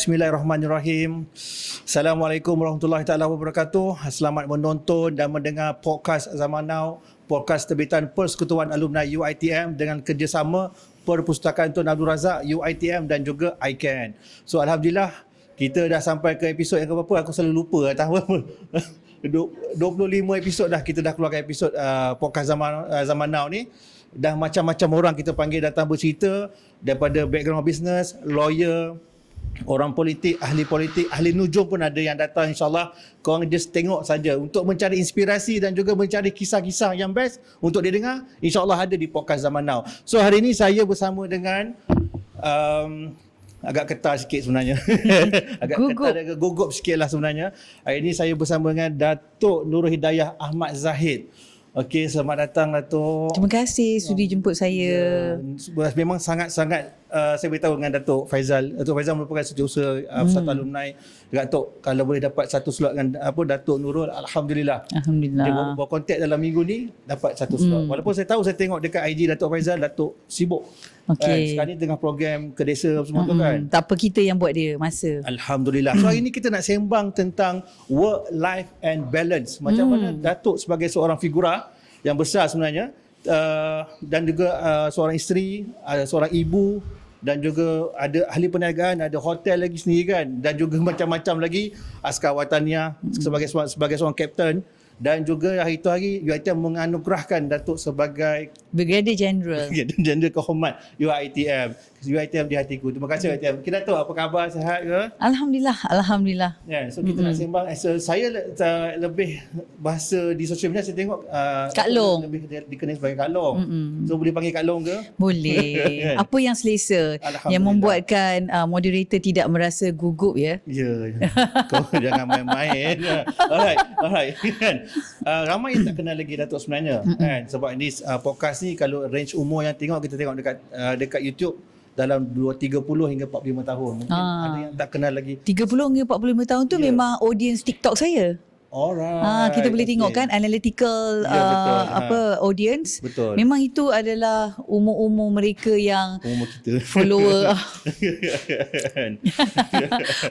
Bismillahirrahmanirrahim. Assalamualaikum warahmatullahi taala wabarakatuh. Selamat menonton dan mendengar podcast Zaman Now, podcast terbitan Persekutuan Alumni UiTM dengan kerjasama Perpustakaan Tun Abdul Razak, UiTM dan juga ICAN. So alhamdulillah kita dah sampai ke episod yang berapa? Aku selalu lupa tahun apa. 25 episod dah kita dah keluarkan episod podcast Zaman Now ni. Dah macam-macam orang kita panggil datang bercerita daripada background business, lawyer, orang politik, ahli nujum pun ada yang datang. InsyaAllah korang just tengok saja untuk mencari inspirasi dan juga mencari kisah-kisah yang best untuk didengar. InsyaAllah ada di podcast Zaman Now. So hari ini saya bersama dengan agak ketar sikit sebenarnya. Gugup sikit lah sebenarnya. Hari ini saya bersama dengan Datuk Nurul Hidayah Ahmad Zahid. Okey, selamat datang Datuk. Terima kasih sudi jemput saya. Ya, memang sangat-sangat saya beritahu dengan Datuk Faizal. Datuk Faizal merupakan setiausaha Persatuan Alumni. Datuk kalau boleh dapat satu slot dengan Datuk Nurul, alhamdulillah. Dia bawa kontak dalam minggu ni dapat satu slot. Walaupun saya tahu, saya tengok dekat IG Datuk Faizal, Datuk sibuk. Okay. Sekarang ni tengah program ke desa semua tu kan. Tak apa, kita yang buat dia masa. Alhamdulillah. So hari ni kita nak sembang tentang work, life and balance. Macam mana Datuk sebagai seorang figura yang besar sebenarnya, dan juga seorang isteri, seorang ibu, dan juga ada ahli perniagaan, ada hotel lagi sendiri kan, dan juga macam-macam lagi, askar wataniah sebagai seorang kapten. Dan juga hari itu hari UiTM menganugerahkan Datuk sebagai Brigadier General. General Kehormat UiTM. UiTM di hatiku. Terima kasih UiTM. Kita tahu apa khabar, sihat ke? Alhamdulillah. Ya, so kita nak sembang. Saya lebih bahasa di sosial media, saya tengok Kak Long lebih dikenal sebagai Kak Long. So boleh panggil Kak Long ke? Boleh. Apa yang selesa yang membuatkan moderator tidak merasa gugup ya? Ya. Kau jangan main-main. Alright. Ramai yang tak kenal lagi Datuk sebenarnya kan, sebab ini podcast ni kalau range umur yang kita tengok dekat YouTube dalam 30 hingga 45 tahun. Mungkin ada yang tak kenal lagi. 30 hingga 45 tahun tu memang audience TikTok saya. Alright. Kita boleh tengok kan analytical audience. Betul. Memang itu adalah umur-umur mereka yang umur kita. Follower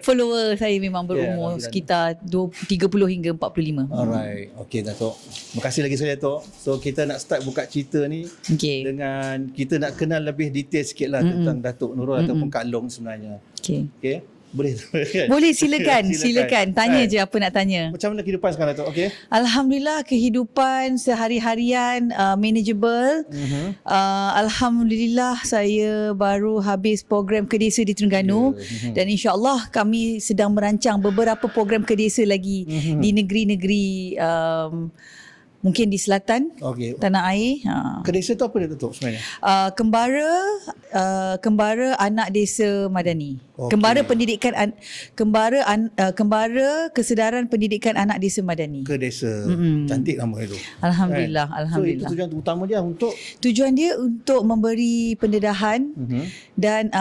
follower saya memang berumur sekitar 30 hingga 45. Alright. Okey Datuk. Terima kasih lagi saya Datuk. So kita nak start buka cerita ni dengan kita nak kenal lebih detail sikit lah tentang Datuk Nurul ataupun Kak Long sebenarnya. Okey. Boleh silakan tanya je apa nak tanya. Macam mana kehidupan sekarang Datuk? Okey. Alhamdulillah kehidupan sehari-harian manageable. Alhamdulillah saya baru habis program Kedesa di Terengganu dan insya-Allah kami sedang merancang beberapa program Kedesa lagi di negeri-negeri mungkin di selatan tanah air. Kedesa tu apa dia Datuk sebenarnya? Kembara anak desa madani. Kembara pendidikan kembara kesedaran pendidikan anak desa madani. Kedesa. Cantik nama itu. Alhamdulillah. So itu tujuan utama dia tujuan dia untuk memberi pendedahan dan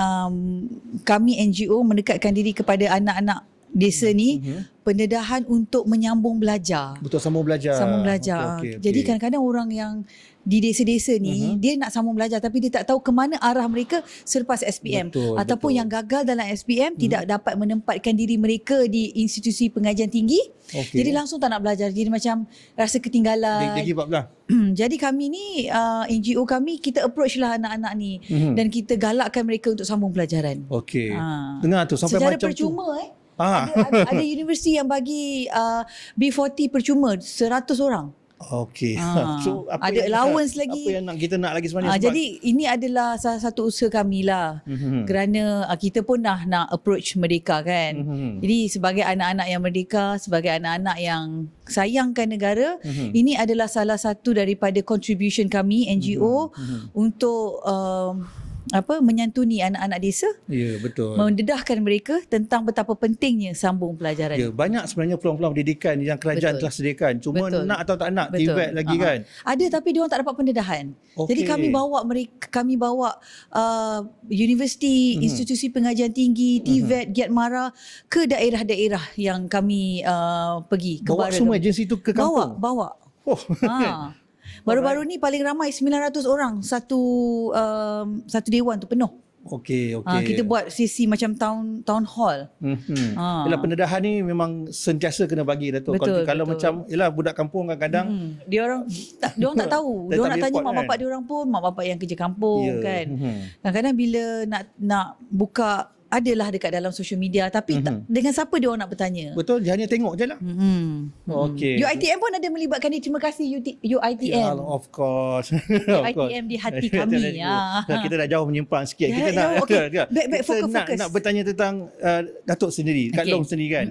kami NGO mendekatkan diri kepada anak-anak desa ni pendedahan untuk menyambung belajar. Betul, sambung belajar. Okay. Jadi kadang-kadang orang yang di desa-desa ni dia nak sambung belajar tapi dia tak tahu ke mana arah mereka selepas SPM. Ataupun yang gagal dalam SPM tidak dapat menempatkan diri mereka di institusi pengajian tinggi. Jadi langsung tak nak belajar. Jadi macam rasa ketinggalan. Dia give up lah. Jadi kami ni NGO kami kita approach lah anak-anak ni dan kita galakkan mereka untuk sambung pelajaran. Okey. Dengar tu sampai secara macam percuma tu. Ada universiti yang bagi B40 percuma 100 orang. Okey. So ada allowance lagi. Apa yang kita nak lagi sebenarnya? Jadi ini adalah salah satu usaha kami lah. Kerana kita pun nak approach merdeka kan. Jadi sebagai anak-anak yang merdeka, sebagai anak-anak yang sayangkan negara, ini adalah salah satu daripada contribution kami NGO untuk menyantuni anak-anak desa. Ya, betul. Mendedahkan mereka tentang betapa pentingnya sambung pelajaran. Ya, banyak sebenarnya peluang-peluang pendidikan yang kerajaan telah sediakan. Cuma nak atau tak nak, TVET lagi kan. Ada tapi diorang tak dapat pendedahan. Jadi kami bawa universiti, institusi pengajian tinggi, TVET, Giat Mara ke daerah-daerah yang kami pergi. Bawa semua agensi tu ke kampung? Bawa. Baru-baru ni paling ramai 900 orang satu dewan tu penuh. Okey. Kita buat sesi macam town hall. Yelah, pendedahan ni memang sentiasa kena bagi Datuk. Betul, Kalau betul. macam yelah budak kampung kadang-kadang Dia orang tak tahu. Dia orang nak tanya report mak kan? bapak dia orang pun, mak bapak yang kerja kampung Ya. kan. Kadang-kadang bila nak buka, adalah dekat dalam social media, tapi dengan siapa dia orang nak bertanya. betul, dia hanya tengok je lah. Okey. UiTM pun ada melibatkan ni. Terima kasih UiTM. Ya, of course. Of course. UiTM di hati kami. Kita dah jauh menyimpang sikit. Ya, Kita nak okey. Baik, kita fokus. nak bertanya tentang Datuk sendiri, Kak Okey. Long sendiri kan.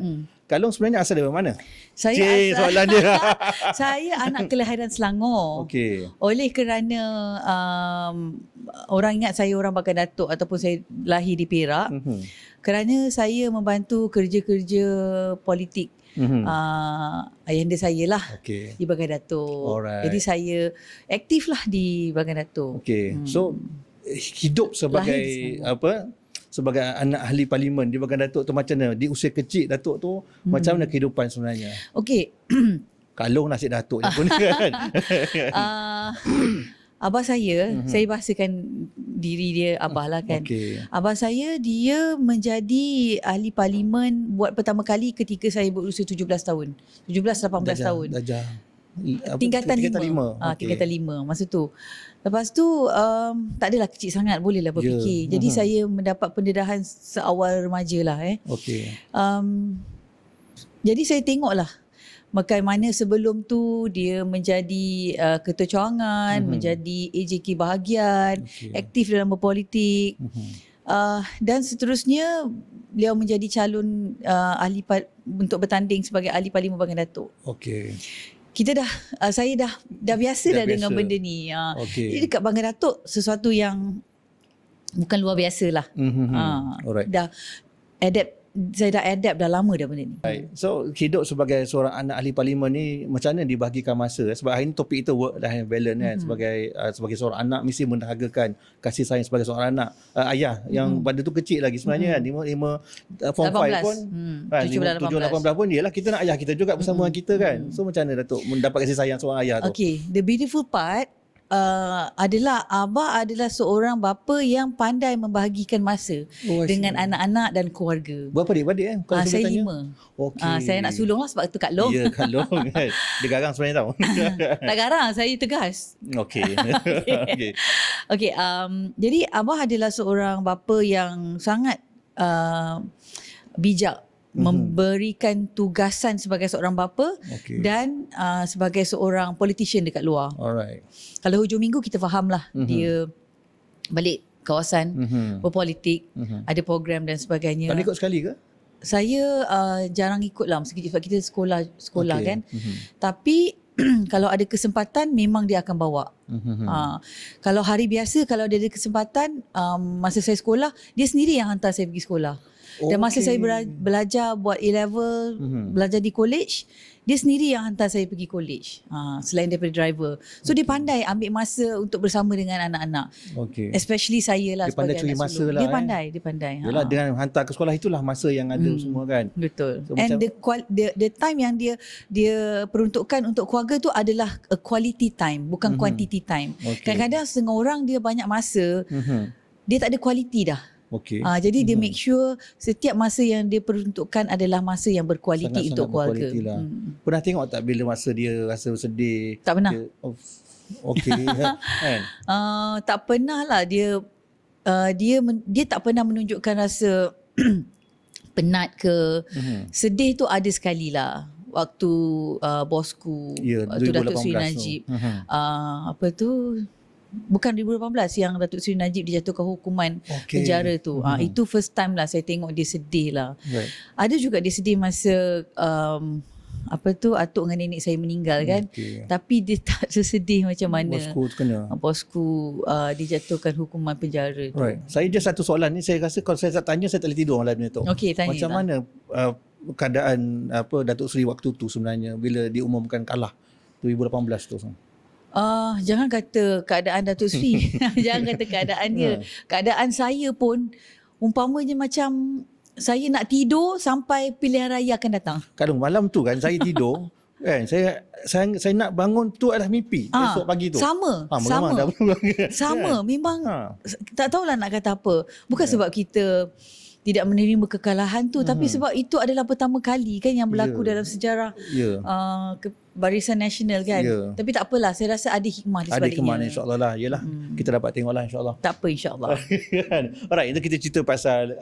Kak Long sebenarnya asal dari mana? Saya Soalan dia. saya anak kelahiran Selangor. Okey. Oleh kerana orang ingat saya orang Bagan Datuk ataupun saya lahir di Perak, kerana saya membantu kerja-kerja politik ayahanda saya lah Okey. di Bagan Datuk. Alright. Jadi saya aktif lah di Bagan Datuk. Okey. So hidup sebagai sebagai anak ahli parlimen di Bagan Datuk tu macam mana? Di usia kecil Datuk tu macam mana kehidupan sebenarnya? Okey. Kak Long nasib Datuk je pun kan. Abah saya bahasakan diri dia abah lah kan. Okey. Abah saya dia menjadi ahli parlimen buat pertama kali ketika saya berusia 17 tahun. 17-18 tahun. Darjah Tingkatan 5. Okey. Tingkatan 5 masa tu. Lepas tu tak adalah kecil sangat, bolehlah berfikir. Jadi saya mendapat pendedahan seawal remaja lah Okey. Jadi saya tengoklah bagaimana sebelum tu dia menjadi ketua cawangan, menjadi AJK bahagian, aktif dalam berpolitik. Dan seterusnya beliau menjadi calon untuk bertanding sebagai ahli parlimen Bagan Datuk. Okey. Saya dah biasa dah dengan benda ni. Okey. Jadi dekat Bagan Datuk sesuatu yang bukan luar biasa lah. Alright. Saya dah adapt dah lama dah benda ni. Right. So hidup sebagai seorang anak ahli parlimen ni macam mana dibahagikan masa? Sebab hari ni topik kita work life balance kan. Sebagai seorang anak mesti mendahaga kasih sayang sebagai seorang anak ayah yang pada tu kecil lagi sebenarnya kan. 5 form 5 pun kan 17-18 pun yalah kita nak ayah kita juga bersama dengan kita kan. So macam mana Datuk mendapat kasih sayang seorang ayah tu? Okay, the beautiful part adalah abah adalah seorang bapa yang pandai membahagikan masa dengan anak-anak dan keluarga. Berapa adik-beradik kalau Saya tanya? 5. Okey. Saya nak sulung lah sebab tu Kak Long. Ya, Kak Long kan. Dia garang sebenarnya tau. Tak garang, saya tegas. Okey. Okey. Okay, jadi abah adalah seorang bapa yang sangat bijak memberikan tugasan sebagai seorang bapa dan sebagai seorang politician dekat luar. Alright. Kalau hujung minggu kita fahamlah dia balik kawasan berpolitik, ada program dan sebagainya. Tak ikut sekali ke? Saya jarang ikut lah sebab kita sekolah kan. Tapi kalau ada kesempatan memang dia akan bawa. Kalau hari biasa kalau dia ada kesempatan masa saya sekolah dia sendiri yang hantar saya pergi sekolah. Dan masa saya belajar buat A-level, belajar di college, dia sendiri yang hantar saya pergi college. Selain daripada driver. So dia pandai ambil masa untuk bersama dengan anak-anak. Okey. Especially saya lah Dia pandai sebagai curi anak masa sulung. lah. Dia pandai. Yalah, dengan hantar ke sekolah itulah masa yang ada semua kan. Betul. So, And macam, the time yang dia peruntukkan untuk keluarga tu adalah a quality time, bukan quantity time. Kadang-kadang setengah orang dia banyak masa, dia tak ada quality dah. Okey. Jadi dia make sure setiap masa yang dia peruntukkan adalah masa yang berkualiti untuk keluarga. Lah. Pernah tengok tak bila masa dia rasa sedih? Tak pernah. Okey. Kan? Tak pernah lah dia tak pernah menunjukkan rasa penat ke. Sedih tu ada sekali lah. Waktu bosku, waktu Datuk Seri Najib, apa tu? Bukan 2018 yang Datuk Seri Najib dijatuhkan hukuman penjara tu. Itu first time lah saya tengok dia sedih lah. Right. Ada juga dia sedih masa atuk dengan nenek saya meninggal kan. Tapi dia tak sesedih macam mana bosku dijatuhkan hukuman penjara tu. Right. Saya just satu soalan ni, saya rasa kalau saya tak tanya saya tak boleh tidur malam ni tu. Tanya macam lah. mana keadaan Datuk Seri waktu tu sebenarnya bila diumumkan kalah 2018 tu? Jangan kata keadaan Datuk Seri. Jangan kata keadaan dia. Keadaan saya pun umpamanya macam saya nak tidur sampai pilihan raya akan datang. Kadang malam tu kan saya tidur Kan saya nak bangun tu adalah mimpi esok pagi tu. Sama. Sama. Sama. Memang tak tahulah nak kata apa. Bukan sebab kita tidak menerima kekalahan tu, tapi sebab itu adalah pertama kali kan yang berlaku dalam sejarah Barisan Nasional kan. Tapi tak apalah, saya rasa ada hikmah di sebaliknya. Ada hikmah insya-Allah lah. Yalah, kita dapat tengoklah insya-Allah. Tak apa insya-Allah. Alright, itu kita cerita pasal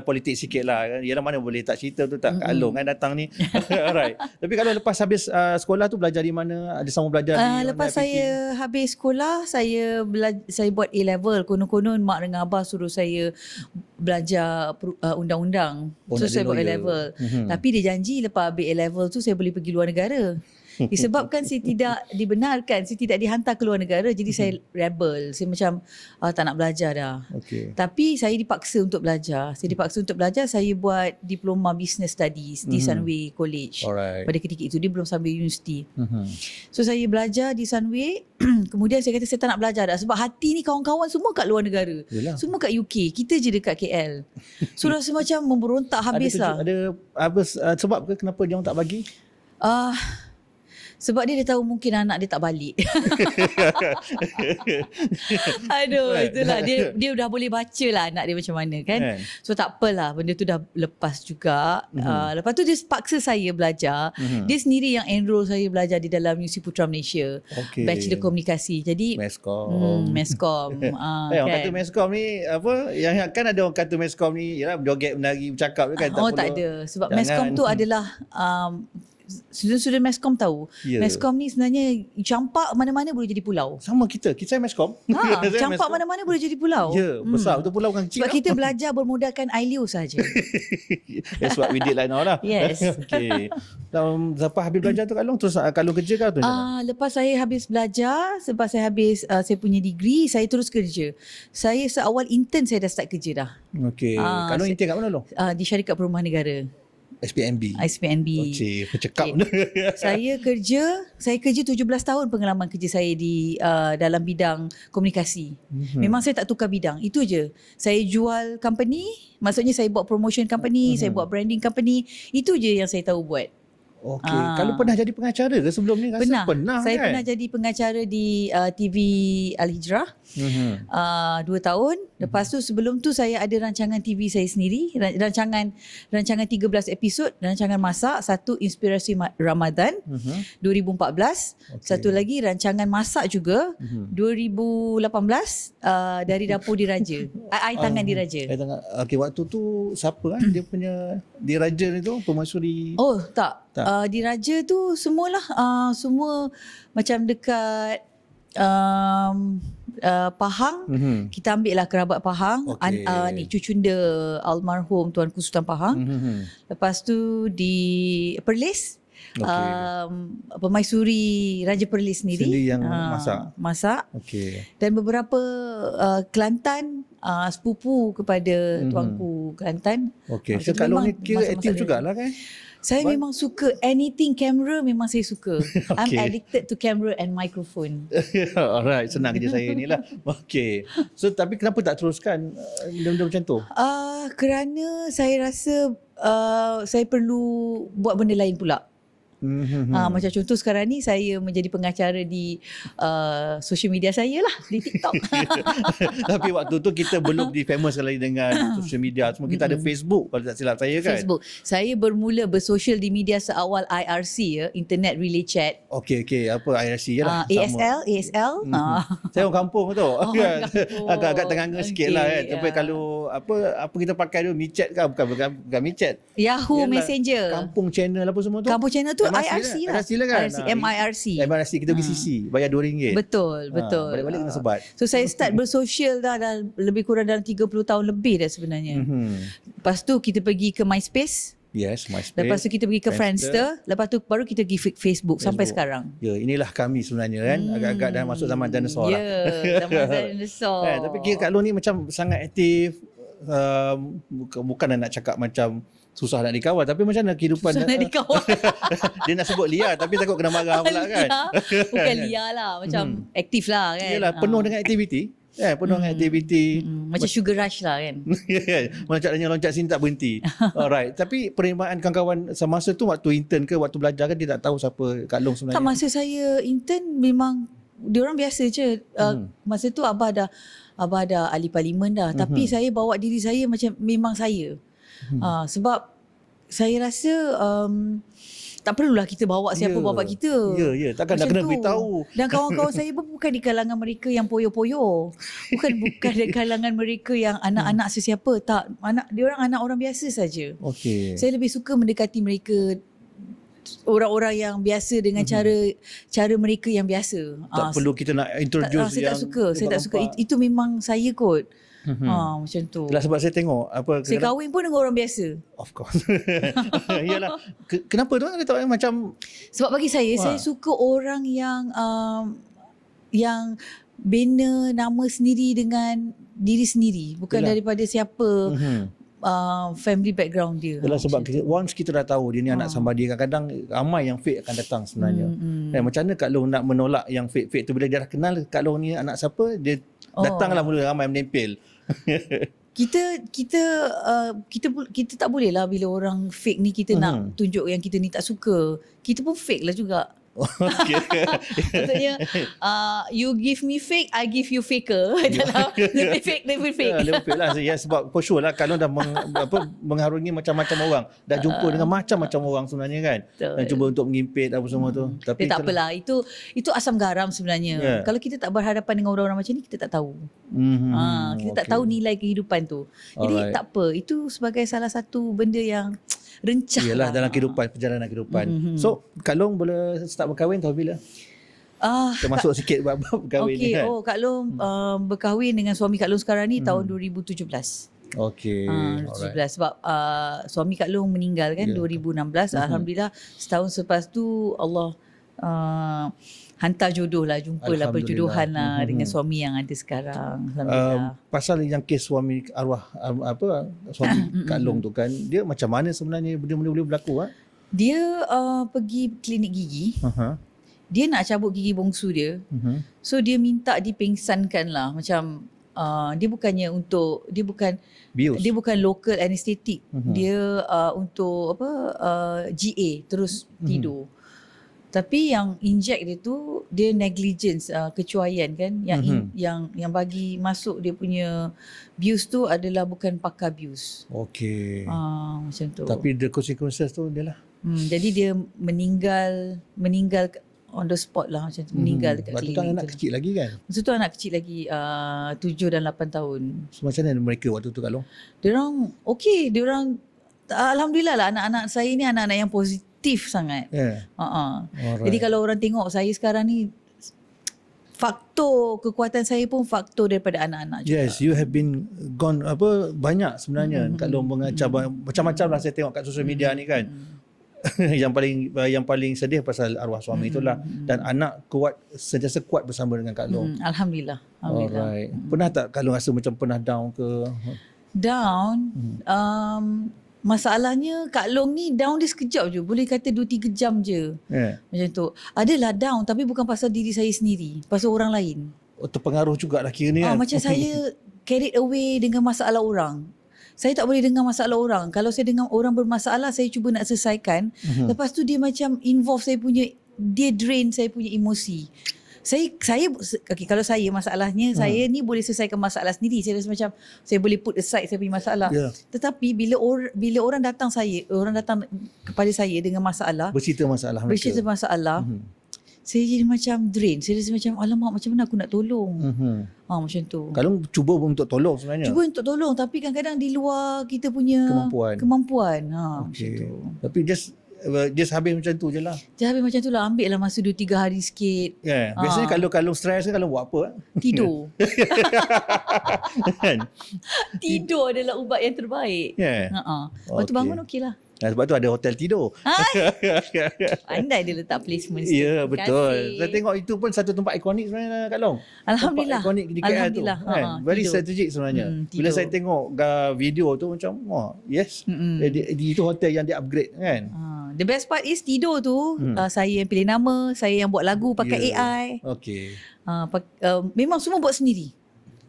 politik sikit lah. Yalah, mana boleh tak cerita tu, tak Kak Along kan datang ni. Alright. Tapi kalau lepas habis sekolah tu belajar di mana? Ada sama belajar di lepas saya habis sekolah, saya buat A-level. Konon-konon mak dengan abah suruh saya belajar undang-undang. So saya buat A-level. Tapi dia janji lepas habis A-level tu saya boleh pergi luar negara. Disebabkan saya tidak dibenarkan, saya tidak dihantar ke luar negara, jadi saya rebel. Saya macam tak nak belajar dah. Tapi saya dipaksa untuk belajar. Saya buat diploma business studies di Sunway College. Pada ketika itu dia belum sampai universiti. So saya belajar di Sunway. Kemudian saya kata saya tak nak belajar dah, sebab hati ni kawan-kawan semua kat luar negara. Semua kat UK, kita je dekat KL. So rasa macam memberontak habis lah. Ada sebab ke kenapa dia orang tak bagi? Sebab dia tahu mungkin anak dia tak balik. Aduh, itulah. Dia dah boleh baca lah anak dia macam mana kan. So tak apalah, benda tu dah lepas juga. Lepas tu dia paksa saya belajar. Dia sendiri yang enroll saya belajar di dalam Universiti Putra Malaysia. Bachelor Komunikasi. Jadi Meskom. Orang kata Meskom ni apa? Yang kan ada orang kata Meskom ni ialah joget, menari, bercakap kan. Tak ada. Sebab Meskom tu adalah student Meskom tahu. Meskom ni sebenarnya campak mana-mana boleh jadi pulau. Sama kita Meskom. Campak mana-mana boleh jadi pulau. Besar betul pulau kan kecil. Sebab kita belajar bermodalkan ILEO saja. That's what we did like now lah. Yes. Okay. Lepas habis belajar tu Kak Long, terus Kak Long kerja ke? Lepas saya habis belajar, sebab saya habis saya punya degree, saya terus kerja. Saya seawal intern saya dah start kerja dah. Okay. Kak Long intern kat mana Long? Di Syarikat Perumahan Negara. SPNB. Okay, cakap. Saya kerja 17 tahun pengalaman kerja saya di dalam bidang komunikasi. Memang saya tak tukar bidang. Itu je. Saya jual company, maksudnya saya buat promotion company, saya buat branding company. Itu je yang saya tahu buat. Okey. Kalau pernah jadi pengacara ke sebelum ni? Rasa pernah Saya kan? pernah jadi pengacara di TV Al-Hijrah 2 tahun. Lepas tu sebelum tu saya ada rancangan TV saya sendiri, rancangan 13 episod, rancangan masak, satu Inspirasi Ramadan 2014, satu lagi rancangan masak juga 2018 dari Dapur Diraja. Air Tangan Diraja. Okey, waktu tu siapa kan dia punya Diraja ni tu, Permaisuri? Oh, tak. Diraja tu semualah semua macam dekat Pahang. Kita ambil lah kerabat Pahang. Ni cucunda almarhum Tuanku Sultan Pahang. Lepas tu di Perlis, Permaisuri Raja Perlis sendiri yang masak. Dan beberapa Kelantan, sepupu kepada Tuanku Kelantan. So Kak Long ni kira aktif jugalah kan? Saya memang suka anything camera, memang saya suka. I'm addicted to camera and microphone. Alright, senang kerja saya ni lah. Okay. So tapi kenapa tak teruskan benda-benda macam tu? Kerana saya rasa saya perlu buat benda lain pula. Macam contoh sekarang ni saya menjadi pengacara di social media saya lah, di TikTok. Tapi waktu tu kita belum di famous sekali dengan social media. Semua kita ada Facebook kalau tak silap saya kan. Facebook. Saya bermula bersosial di media seawal IRC ya, Internet Relay Chat. Okey. Apa IRC je lah. ASL. Saya orang kampung tu. Agak-agak tengah sikit lah kan. Tapi kalau apa kita pakai tu, MiChat kan? Bukan MiChat. Yahoo Messenger. Kampung channel apa semua tu. Kampung channel tu IRC lah. IRC lah kan? MIRC kita pergi CC, bayar RM2. Betul. Balik-balik kena sebat. So saya start bersosial dah lebih kurang dalam 30 tahun lebih dah sebenarnya. Lepas tu kita pergi ke MySpace. Yes, MySpace. Lepas tu kita pergi ke Friendster. Lepas tu baru kita pergi Facebook sampai sekarang. Ya, inilah kami sebenarnya kan. Agak-agak dah masuk zaman dinosaur lah. Ya, zaman dinosaur. Tapi kira Kak Long ni macam sangat aktif. Bukan nak cakap macam susah nak dikawal, tapi macam mana kehidupan susah nak dikawal. Dia nak sebut liar tapi takut kena marah pula kan. Bukan liar lah, macam aktif lah kan. Yalah, penuh dengan aktiviti. Penuh dengan aktiviti. Macam sugar rush lah kan. Loncat sini tak berhenti. Alright. Tapi penerimaan kawan-kawan semasa tu waktu intern ke waktu belajar kan dia tak tahu siapa Kak Long sebenarnya. Tak, masa saya intern memang diorang biasa je. Masa tu Abah dah ahli parlimen dah. Tapi saya bawa diri saya macam memang saya. Sebab saya rasa tak perlulah kita bawa siapa bawa kita. Ya. Takkan dah kena beritahu. Dan kawan-kawan saya pun bukan di kalangan mereka yang poyo-poyo. Bukan di kalangan mereka yang anak-anak sesiapa. Tak, diorang anak orang biasa saja. Okey. Saya lebih suka mendekati mereka, orang-orang yang biasa dengan cara mereka yang biasa. Tak perlu kita nak introduce saya tak suka. Itu memang saya kot. Macam tu. Itulah sebab saya tengok saya kahwin pun dengan orang biasa. Of course. Yalah. Kenapa tu? Dia tahu macam Sebab bagi saya suka orang yang bina nama sendiri dengan diri sendiri, bukan daripada siapa family background dia. Yalah, sebab once kita dah tahu dia ni anak somebody, kadang-kadang ramai yang fake akan datang sebenarnya. Dan macam mana Kak Long nak menolak yang fake tu bila dia dah kenal Kak Long ni anak siapa, dia datanglah mula ramai menempel. Kita tak boleh lah bila orang fake ni kita nak tunjuk yang kita ni tak suka. Kita pun fake lah juga. Okay. Maksudnya you give me fake, I give you faker. Lebih fake. Lebih fake lah. Ya, sebab for sure lah kalau dah mengharungi macam-macam orang, dah jumpa dengan macam-macam orang sebenarnya kan. Dan cuba untuk mengimpit apa semua tu. Tapi tak apalah, itu asam garam sebenarnya. Kalau kita tak berhadapan dengan orang-orang macam ni, kita tak tahu. Kita tak tahu nilai kehidupan tu. Jadi tak apa, itu sebagai salah satu benda yang rencah. Yalah, dalam kehidupan, perjalanan kehidupan. So Kak Long boleh start berkahwin tahu bila? Termasuk sikit bab berkahwin ni kan. Kak Long berkahwin dengan suami Kak Long sekarang ni tahun 2017. Okey. 2017 sebab suami Kak Long meninggal kan 2016. Alhamdulillah setahun selepas tu Allah hantar jodoh lah, jumpalah perjodohan lah dengan suami yang ada sekarang. Alhamdulillah. Pasal yang kes suami arwah suami Kak Long tu kan, dia macam mana sebenarnya benda-benda boleh berlaku? Dia pergi klinik gigi. Dia nak cabut gigi bongsu dia. So dia minta dipengsankan lah. Macam dia bukan local anesthetic. Dia untuk GA terus tidur. Tapi yang inject dia tu dia negligence, kecuaian kan, yang bagi masuk dia punya bius tu adalah bukan pakar bius. Okey. Macam tu. Tapi the consequences tu dia lah. Jadi dia meninggal on the spot lah, macam tu, meninggal dekat klinik. Waktu tu anak kecil lagi kan? Masa tu anak kecil lagi 7 dan 8 tahun. So macam mana mereka waktu tu Kak Long? Diorang okey, diorang alhamdulillah lah, anak-anak saya ni anak-anak yang positif sangat. Jadi kalau orang tengok saya sekarang ni, faktor kekuatan saya pun faktor daripada anak-anak juga. Yes, you have been gone banyak sebenarnya. Kak Long mengajar macam-macam lah saya tengok kat social media ni kan. yang paling sedih pasal arwah suami itulah, dan anak sentiasa kuat bersama dengan Kak Long. Alhamdulillah. Alright. Pernah tak Kak Long rasa macam pernah down ke? Down? Masalahnya Kak Long ni down dia sekejap je. Boleh kata 2-3 jam je. Macam tu. Adalah down tapi bukan pasal diri saya sendiri. Pasal orang lain. Terpengaruh juga lah kira ni kan. Macam saya carried away dengan masalah orang. Saya tak boleh dengar masalah orang. Kalau saya dengar orang bermasalah, saya cuba nak selesaikan. Lepas tu dia macam involve saya punya, dia drain saya punya emosi. Kalau saya masalahnya, saya ni boleh selesaikan masalah sendiri. Saya rasa macam saya boleh put aside saya punya masalah. Tetapi bila orang datang kepada saya dengan masalah, bercerita masalah, saya jadi macam drain. Saya rasa macam alamak, macam mana aku nak tolong. Macam tu. Kalau cuba untuk tolong sebenarnya. Cuba untuk tolong, tapi kadang-kadang di luar kita punya kemampuan. Macam tu. Tapi just habis macam tu je lah. Just habis macam tu lah. Ambil lah masa 2-3 hari sikit. Biasanya kalau stres kalau buat apa? Tidur. Tidur adalah ubat yang terbaik. Lepas tu bangun okey lah. Sebab tu ada hotel tidur. Pandai dia letak placement sikit. Ya, betul. Saya tengok itu pun satu tempat ikonik sebenarnya Kak Long. Alhamdulillah. Tempat ikonik di KL tu. Very strategic sebenarnya. Bila saya tengok video tu macam, yes. Itu hotel yang dia upgrade kan. The best part is tidur tu, saya yang pilih nama, saya yang buat lagu pakai AI. Okay. Memang semua buat sendiri.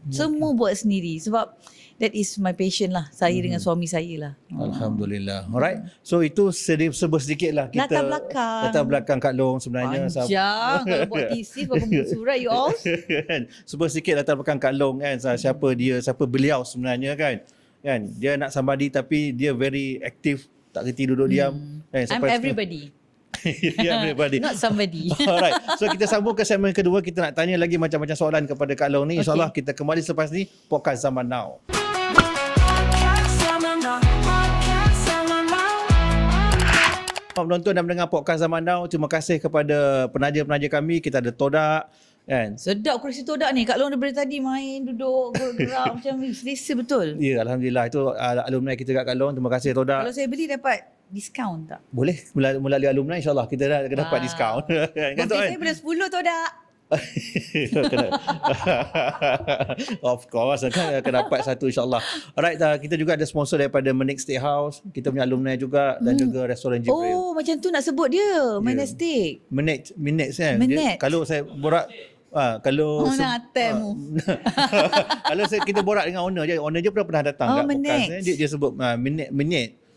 Semua buat sendiri sebab that is my passion lah. Saya dengan suami saya lah. Alhamdulillah. Alright. So itu sedikit lah kita latar belakang Kak Long sebenarnya. Panjang kalau buat thesis berapa muka surat you all. Sedikit latar belakang Kak Long kan. Siapa dia, siapa beliau sebenarnya kan. Dia nak somebody tapi dia very aktif, tak reti duduk diam. I'm everybody. Everybody. Not somebody. Alright. So kita sambung ke segmen kedua. Kita nak tanya lagi macam-macam soalan kepada Kak Long ni. InsyaAllah kita kembali selepas ni. Podcast Zaman Now. Menonton dan mendengar podcast Zaman Now. Terima kasih kepada penaja-penaja kami. Kita ada Todak kan. Sedap kursi Todak ni. Kak Long daripada tadi main duduk gerak macam selesa betul. Ya, alhamdulillah itu alumni kita kat Kak Long. Terima kasih Todak. Kalau saya beli dapat diskaun tak? Boleh melalui alumni insya-Allah kita dah dapat diskaun. Kan saya boleh 10 Todak. Of course akan dapat satu insyaAllah. Alright, kita juga ada sponsor daripada Menik Steakhouse. Kita punya alumni juga dan juga restoran Jibril. Oh macam tu nak sebut dia. Menik Steak. Menik kan. Menik. Kalau saya borak kalau kalau kita borak dengan owner je pernah datang kat podcast dia sebut Menik.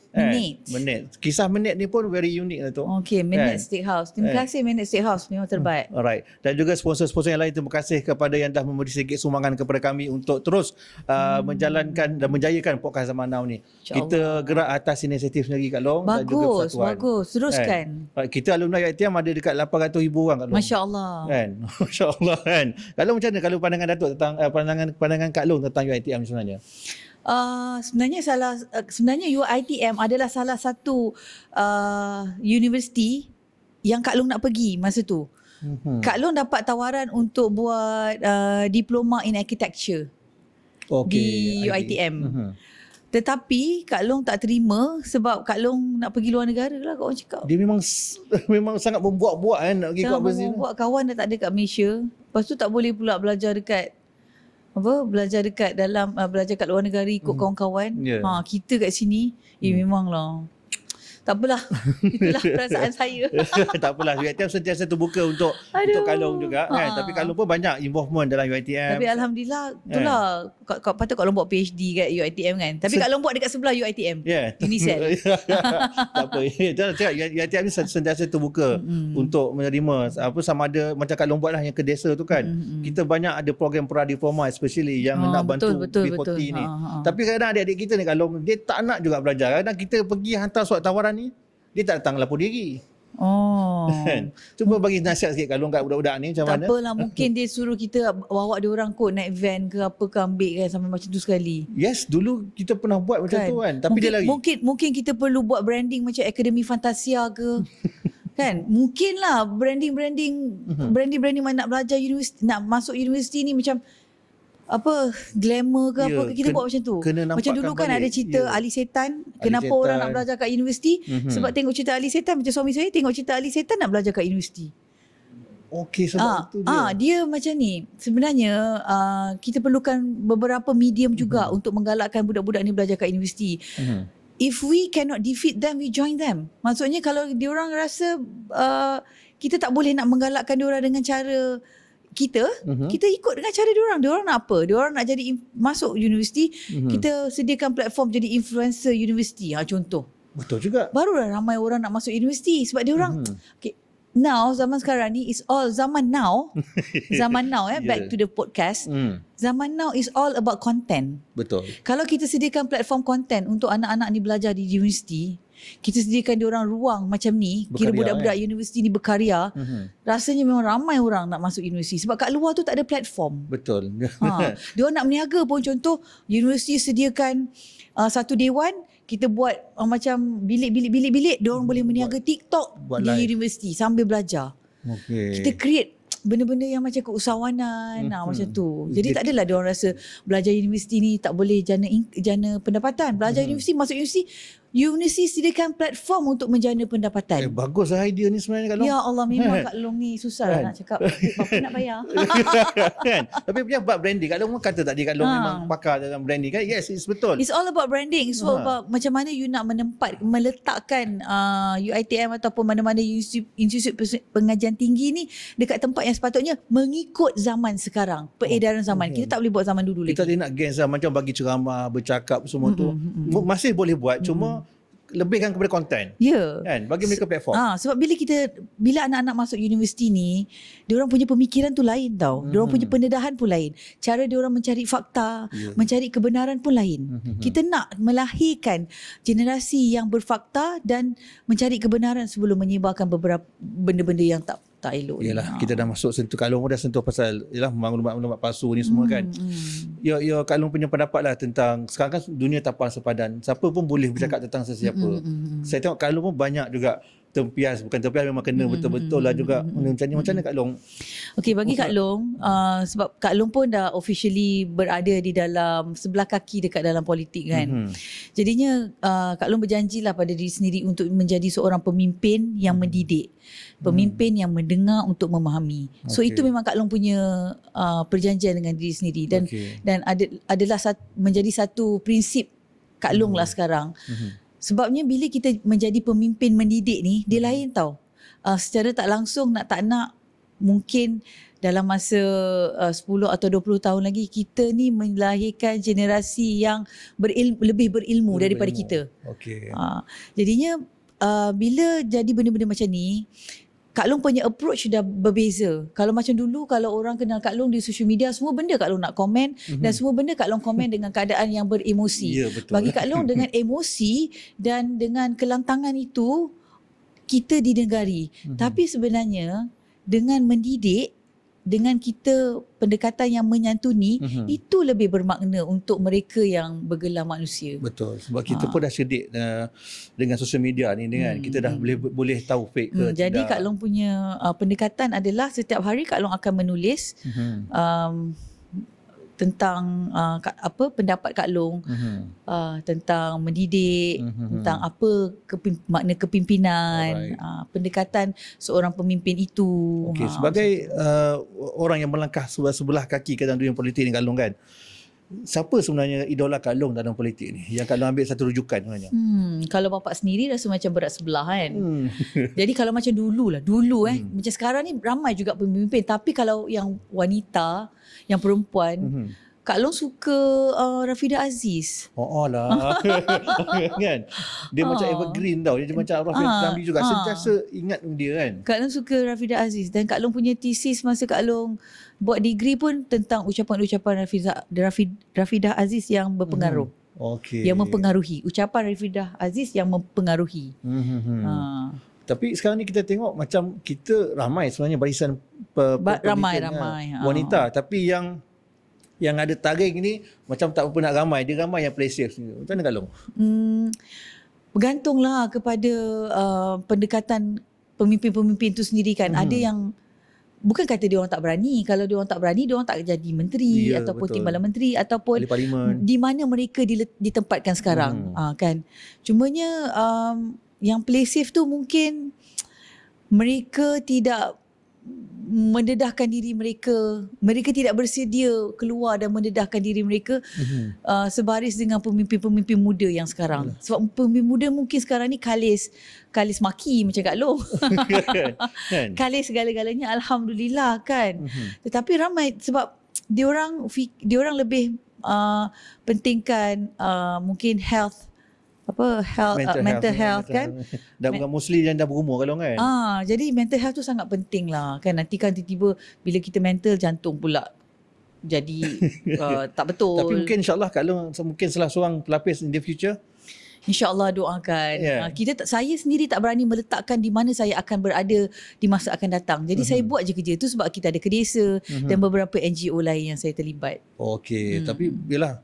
Minute. Kisah Minute ni pun very unique lah tu. Okay, Minute Steakhouse. Terima kasih Minute Steakhouse. Memang terbaik. Alright. Dan juga sponsor-sponsor yang lain, terima kasih kepada yang dah memberi sedikit sumbangan kepada kami untuk terus menjalankan dan menjayakan podcast Zaman Now ni. Kita gerak atas inisiatif sendiri Kak Long dan juga persatuan. Bagus. Teruskan. Kita alumni UiTM ada dekat 800,000 orang Kak Long. Masya Allah. Kan? Masya Allah kan. Kak Long macam mana kalau pandangan Datuk tentang pandangan Kak Long tentang UiTM sebenarnya? Sebenarnya UiTM adalah salah satu universiti yang Kak Long nak pergi masa tu. Kak Long dapat tawaran untuk buat diploma in architecture di UiTM. Tetapi Kak Long tak terima sebab Kak Long nak pergi luar negara lah, kau orang cakap. Dia memang sangat membuat-buat kan nak pergi kat overseas. Sangat membuat, kawan dah tak ada kat Malaysia. Lepas tu tak boleh pula belajar dekat belajar kat luar negara ikut kawan-kawan. Kita kat sini memanglah tak apalah. Itulah perasaan saya. Tak apalah, UiTM sentiasa terbuka untuk Kak Long juga kan. Tapi Kak Long pun banyak involvement dalam UiTM. Tapi alhamdulillah itulah patut Kak Long buat PhD kat UiTM kan. Tapi Kak Long buat dekat sebelah UiTM. Unicel. Tak apa. UiTM ni sentiasa terbuka untuk menerima sama ada macam Kak Long buat lah yang ke desa tu kan. Kita banyak ada program pra-diploma especially yang nak bantu B40 ni. Tapi kadang adik-adik kita ni Kak Long dia tak nak juga belajar. Kadang kita pergi hantar surat tawaran ni dia tak datang lapor diri. Cuba bagi nasihat sikit Kak Long kat budak-budak ni macam mana? Tak apalah, mungkin dia suruh kita bawa dia orang kot naik van ke apa ke ambil kan sampai macam tu sekali. Yes, dulu kita pernah buat macam tu kan. Tapi dia lari. Mungkin kita perlu buat branding macam Akademi Fantasia ke. Kan? Mungkinlah branding mana nak belajar universiti, nak masuk universiti ni macam apa glamour ke apa ke, kita buat macam tu. Macam dulu kan ada cerita Ali Setan, kenapa orang nak belajar kat universiti? Sebab tengok cerita Ali Setan, macam suami saya tengok cerita Ali Setan nak belajar kat universiti. Okey, sebab itu dia. Dia macam ni. Sebenarnya kita perlukan beberapa medium juga untuk menggalakkan budak-budak ni belajar kat universiti. If we cannot defeat them, we join them. Maksudnya kalau diorang rasa kita tak boleh nak menggalakkan diorang dengan cara kita ikut dengan cara diorang nak apa, diorang nak jadi masuk universiti, kita sediakan platform jadi influencer universiti, contoh. Betul juga. Barulah ramai orang nak masuk universiti sebab diorang now zaman sekarang ni is all zaman now back to the podcast. Zaman now is all about content. Betul. Kalau kita sediakan platform content untuk anak-anak ni belajar di universiti, kita sediakan diorang ruang macam ni, kira budak-budak universiti ni berkarya, rasanya memang ramai orang nak masuk universiti sebab kat luar tu tak ada platform. Betul. Diorang nak berniaga pun, contoh universiti sediakan satu dewan, kita buat macam bilik, diorang boleh berniaga TikTok di universiti sambil belajar. Kita create benda-benda yang macam keusahawanan macam tu. Jadi tak adalah diorang rasa belajar universiti ni tak boleh jana pendapatan. Belajar universiti, masuk universiti Universiti sediakan platform untuk menjana pendapatan. Baguslah idea ni sebenarnya Kak Long. Ya Allah, memang Kak Long ni susah lah nak cakap. Apa nak bayar? Kan? Tapi punya bab branding, Kak Long pun kata tadi Kak Long memang pakar dalam branding kan. Yes, it's betul. It's all about branding. It's all about macam mana you nak meletakkan UiTM ataupun mana-mana institut pengajian tinggi ni dekat tempat yang sepatutnya mengikut zaman sekarang, peredaran zaman. Kita tak boleh buat zaman dulu Kita lagi. tak nak geng macam bagi ceramah, bercakap semua tu. Masih boleh buat, cuma lebihkan kepada konten. Ya. Kan? Bagi mereka platform. Sebab bila anak-anak masuk universiti ni, diorang punya pemikiran tu lain tau. Diorang punya pendedahan pun lain. Cara diorang mencari fakta, mencari kebenaran pun lain. Kita nak melahirkan generasi yang berfakta dan mencari kebenaran sebelum menyebarkan beberapa benda-benda yang tak elok. Yalah, kita dah masuk sentuh, Kak Long pun dah sentuh pasal yalah maklumat-maklumat palsu ni semua kan. Ya Kak Long punya pendapat lah tentang sekarang kan dunia tapal sepadan. Siapa pun boleh bercakap tentang sesiapa. Saya tengok Kak Long pun banyak juga bukan tempias memang kena betul-betul lah juga. Macam ni, macam mana Kak Long? Okey, bagi Kak Long, sebab Kak Long pun dah officially berada di dalam sebelah kaki dekat dalam politik kan. Jadinya Kak Long berjanjilah pada diri sendiri untuk menjadi seorang pemimpin yang mendidik. Pemimpin yang mendengar untuk memahami. So itu memang Kak Long punya perjanjian dengan diri sendiri dan adalah menjadi satu prinsip Kak Long lah sekarang. Sebabnya bila kita menjadi pemimpin mendidik ni, dia lain tau. Secara tak langsung tak nak mungkin dalam masa 10 atau 20 tahun lagi kita ni melahirkan generasi yang lebih berilmu daripada kita. Jadinya bila jadi benda-benda macam ni, Kak Long punya approach dah berbeza. Kalau macam dulu, kalau orang kenal Kak Long di social media, semua benda Kak Long nak komen dan semua benda Kak Long komen dengan keadaan yang beremosi. Ya, betul. Bagi Kak Long dengan emosi dan dengan kelantangan itu, kita didengari. Tapi sebenarnya dengan mendidik, dengan kita pendekatan yang menyantuni, itu lebih bermakna untuk mereka yang bergelar manusia. Betul. Sebab kita pun dah sedik dengan social media ni kan. Kita dah boleh tahu fake ke tidak. Jadi Kak Long punya pendekatan adalah setiap hari Kak Long akan menulis tentang pendapat Kak Long tentang mendidik, tentang apa makna kepimpinan, pendekatan seorang pemimpin itu. Sebagai orang yang melangkah sebelah kaki ke dalam dunia politik ni Kak Long kan, siapa sebenarnya idola Kak Long dalam politik ni yang Kak Long ambil satu rujukan sebenarnya? Kalau bapak sendiri rasa macam berat sebelah kan. Jadi kalau macam dulu macam sekarang ni ramai juga pemimpin, tapi kalau yang wanita, yang perempuan, Kak Long suka Rafidah Aziz. Lah. Kan? Dia macam evergreen tau. Dia macam Rafiq Ramli juga. Sentiasa ingat dia kan. Kak Long suka Rafidah Aziz. Dan Kak Long punya thesis masa Kak Long buat degree pun tentang ucapan-ucapan Rafidah Aziz yang berpengaruh. Yang mempengaruhi. Ucapan Rafidah Aziz yang mempengaruhi. Tapi sekarang ni kita tengok macam kita ramai sebenarnya barisan ramai wanita, tapi yang ada taring ni macam tak apa nak ramai. Dia ramai yang play safe ni. Macam mana Kak Long? Bergantunglah kepada pendekatan pemimpin-pemimpin tu sendiri kan. Ada yang bukan kata dia orang tak berani. Kalau dia orang tak berani, dia orang tak jadi menteri ataupun timbalan menteri ataupun di mana mereka ditempatkan sekarang kan. Cumanya yang play safe tu mungkin mereka tidak mendedahkan diri mereka. Mereka tidak bersedia keluar dan mendedahkan diri mereka sebaris dengan pemimpin-pemimpin muda yang sekarang. Sebab pemimpin muda mungkin sekarang ni kalis maki macam Kak Long. Kalis segala-galanya, alhamdulillah kan. Tetapi ramai sebab diorang lebih pentingkan mungkin mental health kan. Dah bukan Muslim dan dah berumur Kak Long kan. Jadi mental health tu sangat penting lah kan. Nanti kan tiba-tiba bila kita mental, jantung pula jadi tak betul. Tapi mungkin insyaAllah Kak Long mungkin salah seorang pelapis in the future. InsyaAllah doakan. Saya sendiri tak berani meletakkan di mana saya akan berada di masa akan datang. Jadi saya buat je kerja tu sebab kita ada Kedesa dan beberapa NGO lain yang saya terlibat. Tapi bila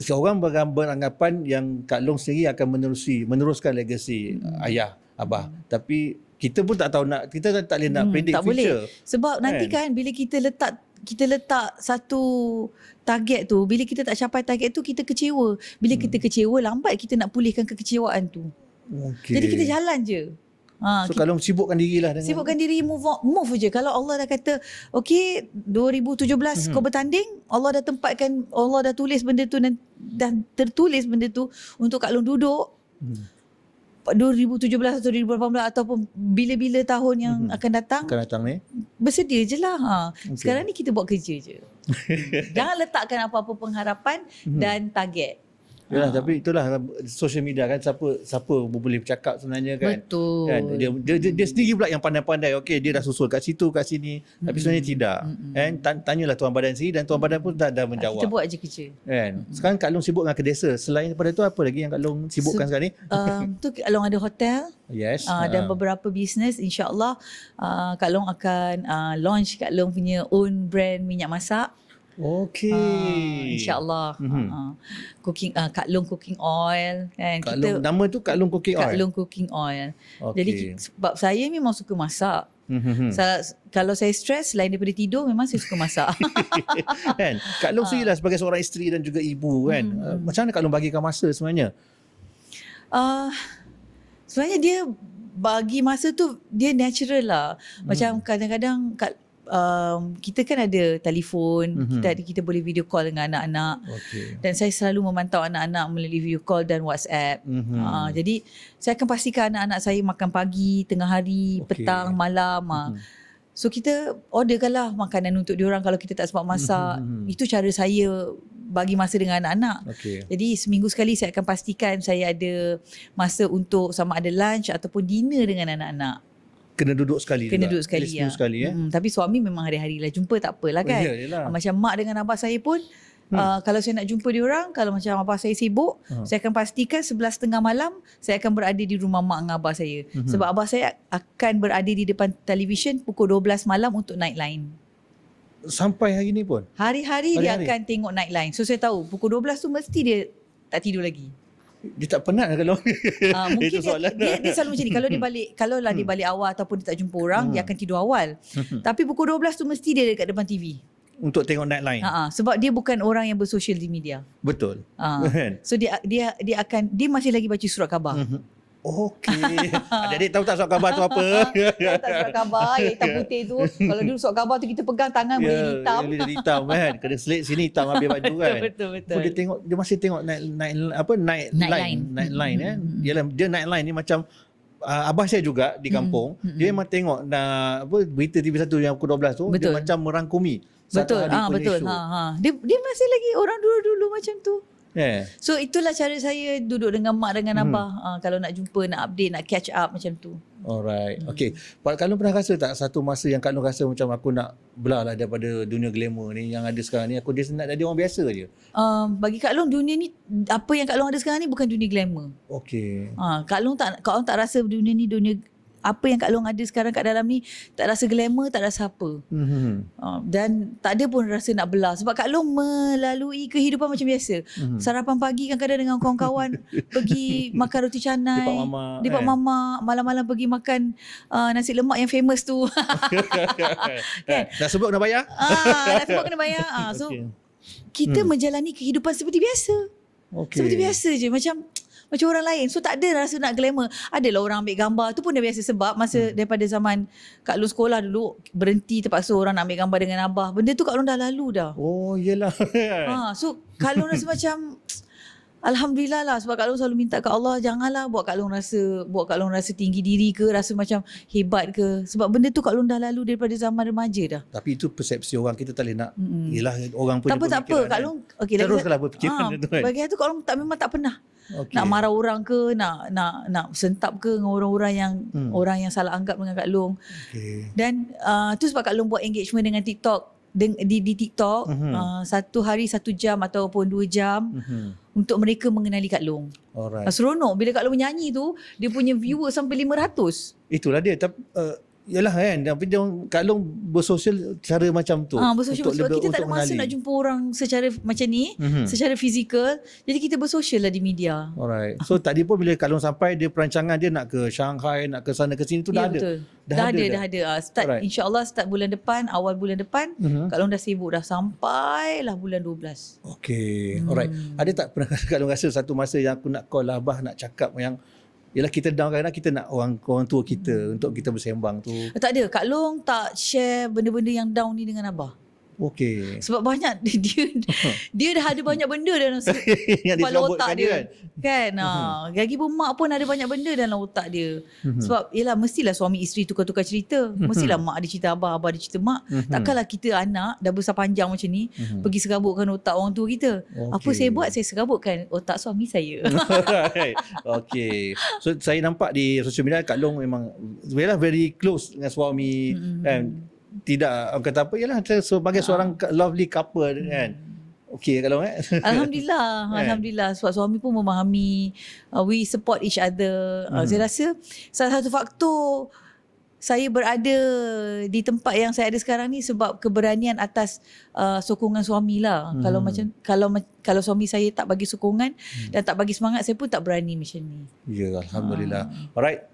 seorang beranggapan yang Kak Long sendiri akan meneruskan legasi ayah, abah. Tapi kita pun tak tahu kita tak boleh nak predict tak future. Boleh. Sebab nanti kan bila kita letak kita letak satu target tu, bila kita tak capai target tu kita kecewa. Bila kita kecewa, lambat kita nak pulihkan kekecewaan tu. Jadi kita jalan je. So kalau sibukkan dirilah dengan Sibukkan diri, move je. Kalau Allah dah kata okay 2017 kau bertanding, Allah dah tempatkan, Allah dah tulis benda tu dan tertulis benda tu untuk Kak Long duduk 2017 atau 2018 ataupun bila-bila tahun yang akan datang ni. bersedia je lah. Sekarang ni kita buat kerja je. Jangan letakkan apa-apa pengharapan dan target. Yalah, tapi itulah social media kan, siapa boleh bercakap sebenarnya kan. Betul. Kan dia sendiri pula yang pandai-pandai. Okey, dia dah susul kat situ kat sini, tapi sebenarnya tidak. Kan tanyalah tuan badan sendiri dan tuan badan pun dah menjawab. Kita buat je kerja. Kan. Sekarang Kak Long sibuk dengan kedesa. Selain daripada tu apa lagi yang Kak Long sibukkan sekarang ni? Tu Kak Long ada hotel. Yes. Dan beberapa bisnes, insya-Allah Kak Long akan launch Kak Long punya own brand minyak masak. Okey. InsyaAllah. Cooking Kak Long cooking oil kan. Kak Long, nama tu Kak Long cooking oil. Kak Long cooking oil. Okay. Jadi sebab saya memang suka masak. Kalau saya stres, selain daripada tidur, memang saya suka masak. Kan? Kak Long sendiri lah sebagai seorang isteri dan juga ibu kan. Macam mana Kak Long bagikan masa sebenarnya? Sebenarnya dia bagi masa tu dia natural lah. Macam kadang-kadang kita kan ada telefon, kita boleh video call dengan anak-anak. Dan saya selalu memantau anak-anak melalui video call dan WhatsApp. Jadi saya akan pastikan anak-anak saya makan pagi, tengah hari, petang, malam. So kita orderkanlah makanan untuk diorang kalau kita tak sempat masak. Itu cara saya bagi masa dengan anak-anak. Jadi seminggu sekali saya akan pastikan saya ada masa untuk sama ada lunch ataupun dinner dengan anak-anak. Kena duduk sekali ya. Tapi suami memang hari-hari lah jumpa, tak apalah kan. Macam mak dengan abah saya pun kalau saya nak jumpa diorang, kalau macam abah saya sibuk, saya akan pastikan 11:30 malam saya akan berada di rumah mak dengan abah saya. Sebab abah saya akan berada di depan televisyen pukul 12 malam untuk Nightline. Sampai hari ni pun? Hari-hari dia akan tengok Nightline. So saya tahu pukul 12 tu mesti dia tak tidur lagi. Dia tak penat kalau mungkin dia selalu macam ni. Kalau dia balik awal ataupun dia tak jumpa orang, dia akan tidur awal. Tapi pukul 12 tu mesti dia dekat depan TV untuk tengok Nightline. Sebab dia bukan orang yang bersosial di media. Betul. So dia masih lagi baca surat khabar. Okey. Adik tahu tak surat khabar tu apa? Tahu tak surat khabar yang hitam putih tu? Kalau dulu surat khabar tu kita pegang tangan boleh hitam. Boleh jadi hitam kan. Kena selit sini hitam habis baju kan. Betul. Dia masih tengok Nightline kan. Dia Nightline ni macam abah saya juga di kampung. Dia memang tengok berita TV1 yang pukul 12 tu. Dia macam merangkumi. Betul. Betul. Dia masih lagi orang dulu macam tu. So itulah cara saya duduk dengan mak dengan abah. Kalau nak jumpa, nak update, nak catch up macam tu. Alright. Okay. Kak Long pernah rasa tak satu masa yang Kak Long rasa macam aku nak belah lah daripada dunia glamour ni yang ada sekarang ni, aku dia nak jadi orang biasa je? Bagi Kak Long, dunia ni, apa yang Kak Long ada sekarang ni bukan dunia glamour. Okay. Kak Long tak rasa dunia ni apa yang Kak Long ada sekarang kat dalam ni, tak rasa glamour, tak rasa apa. Dan tak ada pun rasa nak belah. Sebab Kak Long melalui kehidupan macam biasa. Sarapan pagi kadang-kadang dengan kawan-kawan, pergi makan roti canai, Depak Mama, malam-malam pergi makan nasi lemak yang famous tu. Kan? Nak sebut kena bayar? Nak sebut kena bayar. So kita menjalani kehidupan seperti biasa. Seperti biasa je, macam orang lain. So tak ada rasa nak glamour. Adalah orang ambil gambar tu pun dah biasa. Sebab masa daripada zaman Kak Long sekolah dulu, berhenti terpaksa orang nak ambil gambar dengan abah. Benda tu Kak Long dah lalu dah. Oh yelah. So Kak Long rasa macam Alhamdulillah lah. Sebab Kak Long selalu minta kat Allah, janganlah buat Kak Long rasa tinggi diri ke, rasa macam hebat ke. Sebab benda tu Kak Long dah lalu daripada zaman remaja dah. Tapi itu persepsi orang, kita tak boleh nak. Yelah orang punya pemikiran. Tak apa Kak Long. Teruslah berfikiran tu kan. Bagi tu Kak Long memang tak pernah. Nak marah orang ke, nak sentap ke dengan orang-orang yang orang yang salah anggap dengan Kak Long. Dan tu sebab Kak Long buat engagement dengan TikTok. Di TikTok satu hari 1 jam ataupun 2 jam untuk mereka mengenali Kak Long. Seronok bila Kak Long menyanyi tu, dia punya viewer sampai 500. Itulah dia. Yalah kan, tapi dia Kak Long bersosial cara macam tu. Bersosial sebab kita tak ada masa nak jumpa orang secara macam ni, secara fizikal. Jadi kita bersosial lah di media. Alright. So tadi pun bila Kak Long sampai, dia perancangan dia nak ke Shanghai, nak ke sana ke sini tu dah ada. Betul. Dah ada. Start insya-Allah start bulan depan, awal bulan depan, Kak Long dah sibuk dah sampailah bulan 12. Okay. Alright. Ada tak pernah Kak Long rasa satu masa yang aku nak call Abah nak cakap yang yalah kita down, kadang-kadang kita nak orang tua kita untuk kita bersembang tu. Tak ada. Kak Long tak share benda-benda yang down ni dengan Abah. Okay. Sebab banyak dia dah ada banyak benda dalam Yang kepala diserabutkan otak dia kan. Lagi pun mak pun ada banyak benda dalam otak dia. Sebab yelah mestilah suami isteri tukar-tukar cerita. Mestilah mak ada cerita abah ada cerita mak. Takkanlah kita anak dah besar panjang macam ni pergi serabutkan otak orang tua kita. Apa saya buat? Saya serabutkan otak suami saya. Right. Okay. So saya nampak di social media Kak Long memang very close dengan suami kan. Tidak orang kata apa, yalah sebagai seorang lovely couple kan. Okey kalau Alhamdulillah sebab suami pun memahami, we support each other. Saya rasa salah satu faktor saya berada di tempat yang saya ada sekarang ni sebab keberanian atas sokongan suami lah. Kalau suami saya tak bagi sokongan dan tak bagi semangat, saya pun tak berani macam ni. Ya, alhamdulillah. Alright.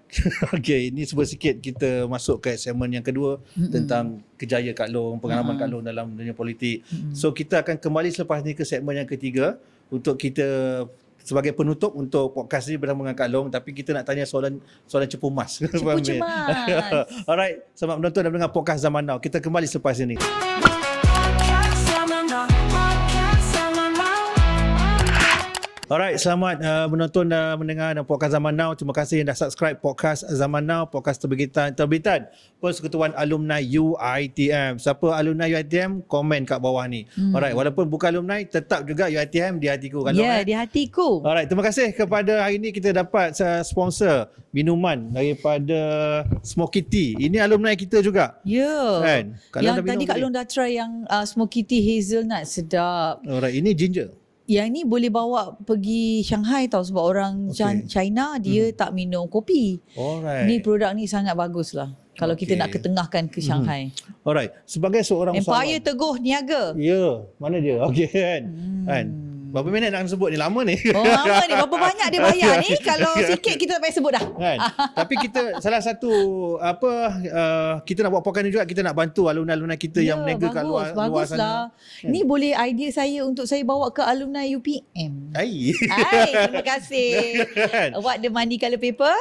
Okay, ini sebuah sikit kita masuk ke segmen yang kedua tentang kejayaan Kak Long, pengalaman Kak Long dalam dunia politik. So kita akan kembali selepas ni ke segmen yang ketiga untuk kita sebagai penutup untuk podcast ni bersama dengan Kak Long, tapi kita nak tanya soalan cepu mas. Cepu cemas. Alright, selamat menonton dan mendengar podcast Zaman Now. Kita kembali selepas ini. Alright, selamat menonton dan mendengar podcast Zaman Now. Terima kasih yang dah subscribe podcast Zaman Now, podcast terbitan Persekutuan Alumni UiTM. Siapa alumni UiTM, komen kat bawah ni. Alright, walaupun bukan alumni, tetap juga UiTM di hatiku. Di hatiku. Alright, terima kasih kepada hari ini kita dapat sponsor minuman daripada Smoky Tea. Ini alumni kita juga. Kan? Yang tadi Kak Long dah try yang Smoky Tea Hazelnut, sedap. Alright, ini ginger. Yang ni boleh bawa pergi Shanghai tau, sebab orang China dia tak minum kopi. Alright. Ni produk ni sangat bagus lah kalau kita nak ketengahkan ke Shanghai. Alright, sebagai seorang Empire Teguh Niaga. Ya, mana dia? Okey kan. Kan. Berapa minit nak sebut ni? Lama ni. Lama ni. Berapa banyak dia bayar ni? Kalau sikit kita tak payah sebut dah. Kan? Tapi kita salah satu kita nak buat podcast ni juga, kita nak bantu alumni-alumni kita yang berniaga kat luar sana. Kan? Ni boleh idea saya untuk saya bawa ke alumni UPM. Hai. Terima kasih. What the money colour paper?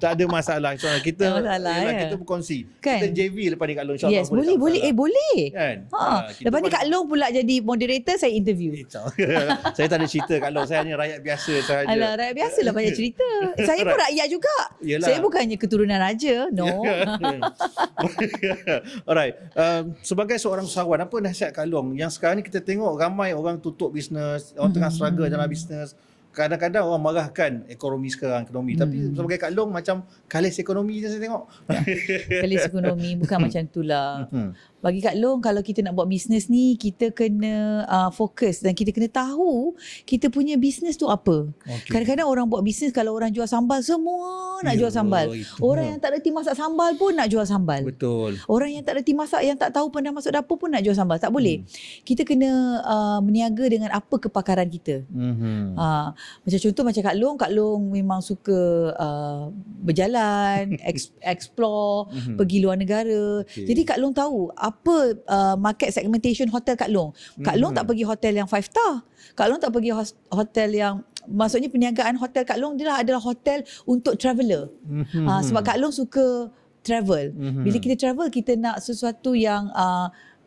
tak ada masalah. So, kita kita berkongsi. Kan? Kita JV lepas ni Kak Long, insya-Allah. Yes, boleh. Boleh. Kan? Lepas ni Kak Long pula jadi moderator, saya interview. Saya tak ada cerita Kak Long, saya hanya rakyat biasa sahaja. Alah, rakyat biasa lah banyak cerita. Saya pun rakyat juga. Yelah. Saya bukannya keturunan raja. No. Alright. Sebagai seorang usahawan, apa nasihat Kak Long? Yang sekarang ni kita tengok ramai orang tutup bisnes, orang tengah struggle dalam bisnes. Kadang-kadang orang marahkan ekonomi sekarang, tapi sebagai Kak Long macam kalis ekonomi je saya tengok. Kalis ekonomi bukan macam tu lah. Bagi Kak Long, kalau kita nak buat bisnes ni, kita kena fokus dan kita kena tahu kita punya bisnes tu apa. Kadang-kadang orang buat bisnes, kalau orang jual sambal, semua nak jual sambal. Orang yang tak reti masak sambal pun nak jual sambal. Betul. Orang yang tak reti masak, yang tak tahu pernah masuk dapur pun nak jual sambal. Tak boleh. Kita kena meniaga dengan apa kepakaran kita. Macam contoh macam Kak Long memang suka berjalan, explore, pergi luar negara. Jadi Kak Long tahu apa market segmentation hotel Kak Long. Kak Long tak pergi hotel yang 5 star. Kak Long tak pergi hotel yang, maksudnya perniagaan hotel Kak Long adalah hotel untuk traveller. Sebab Kak Long suka travel. Bila kita travel, kita nak sesuatu yang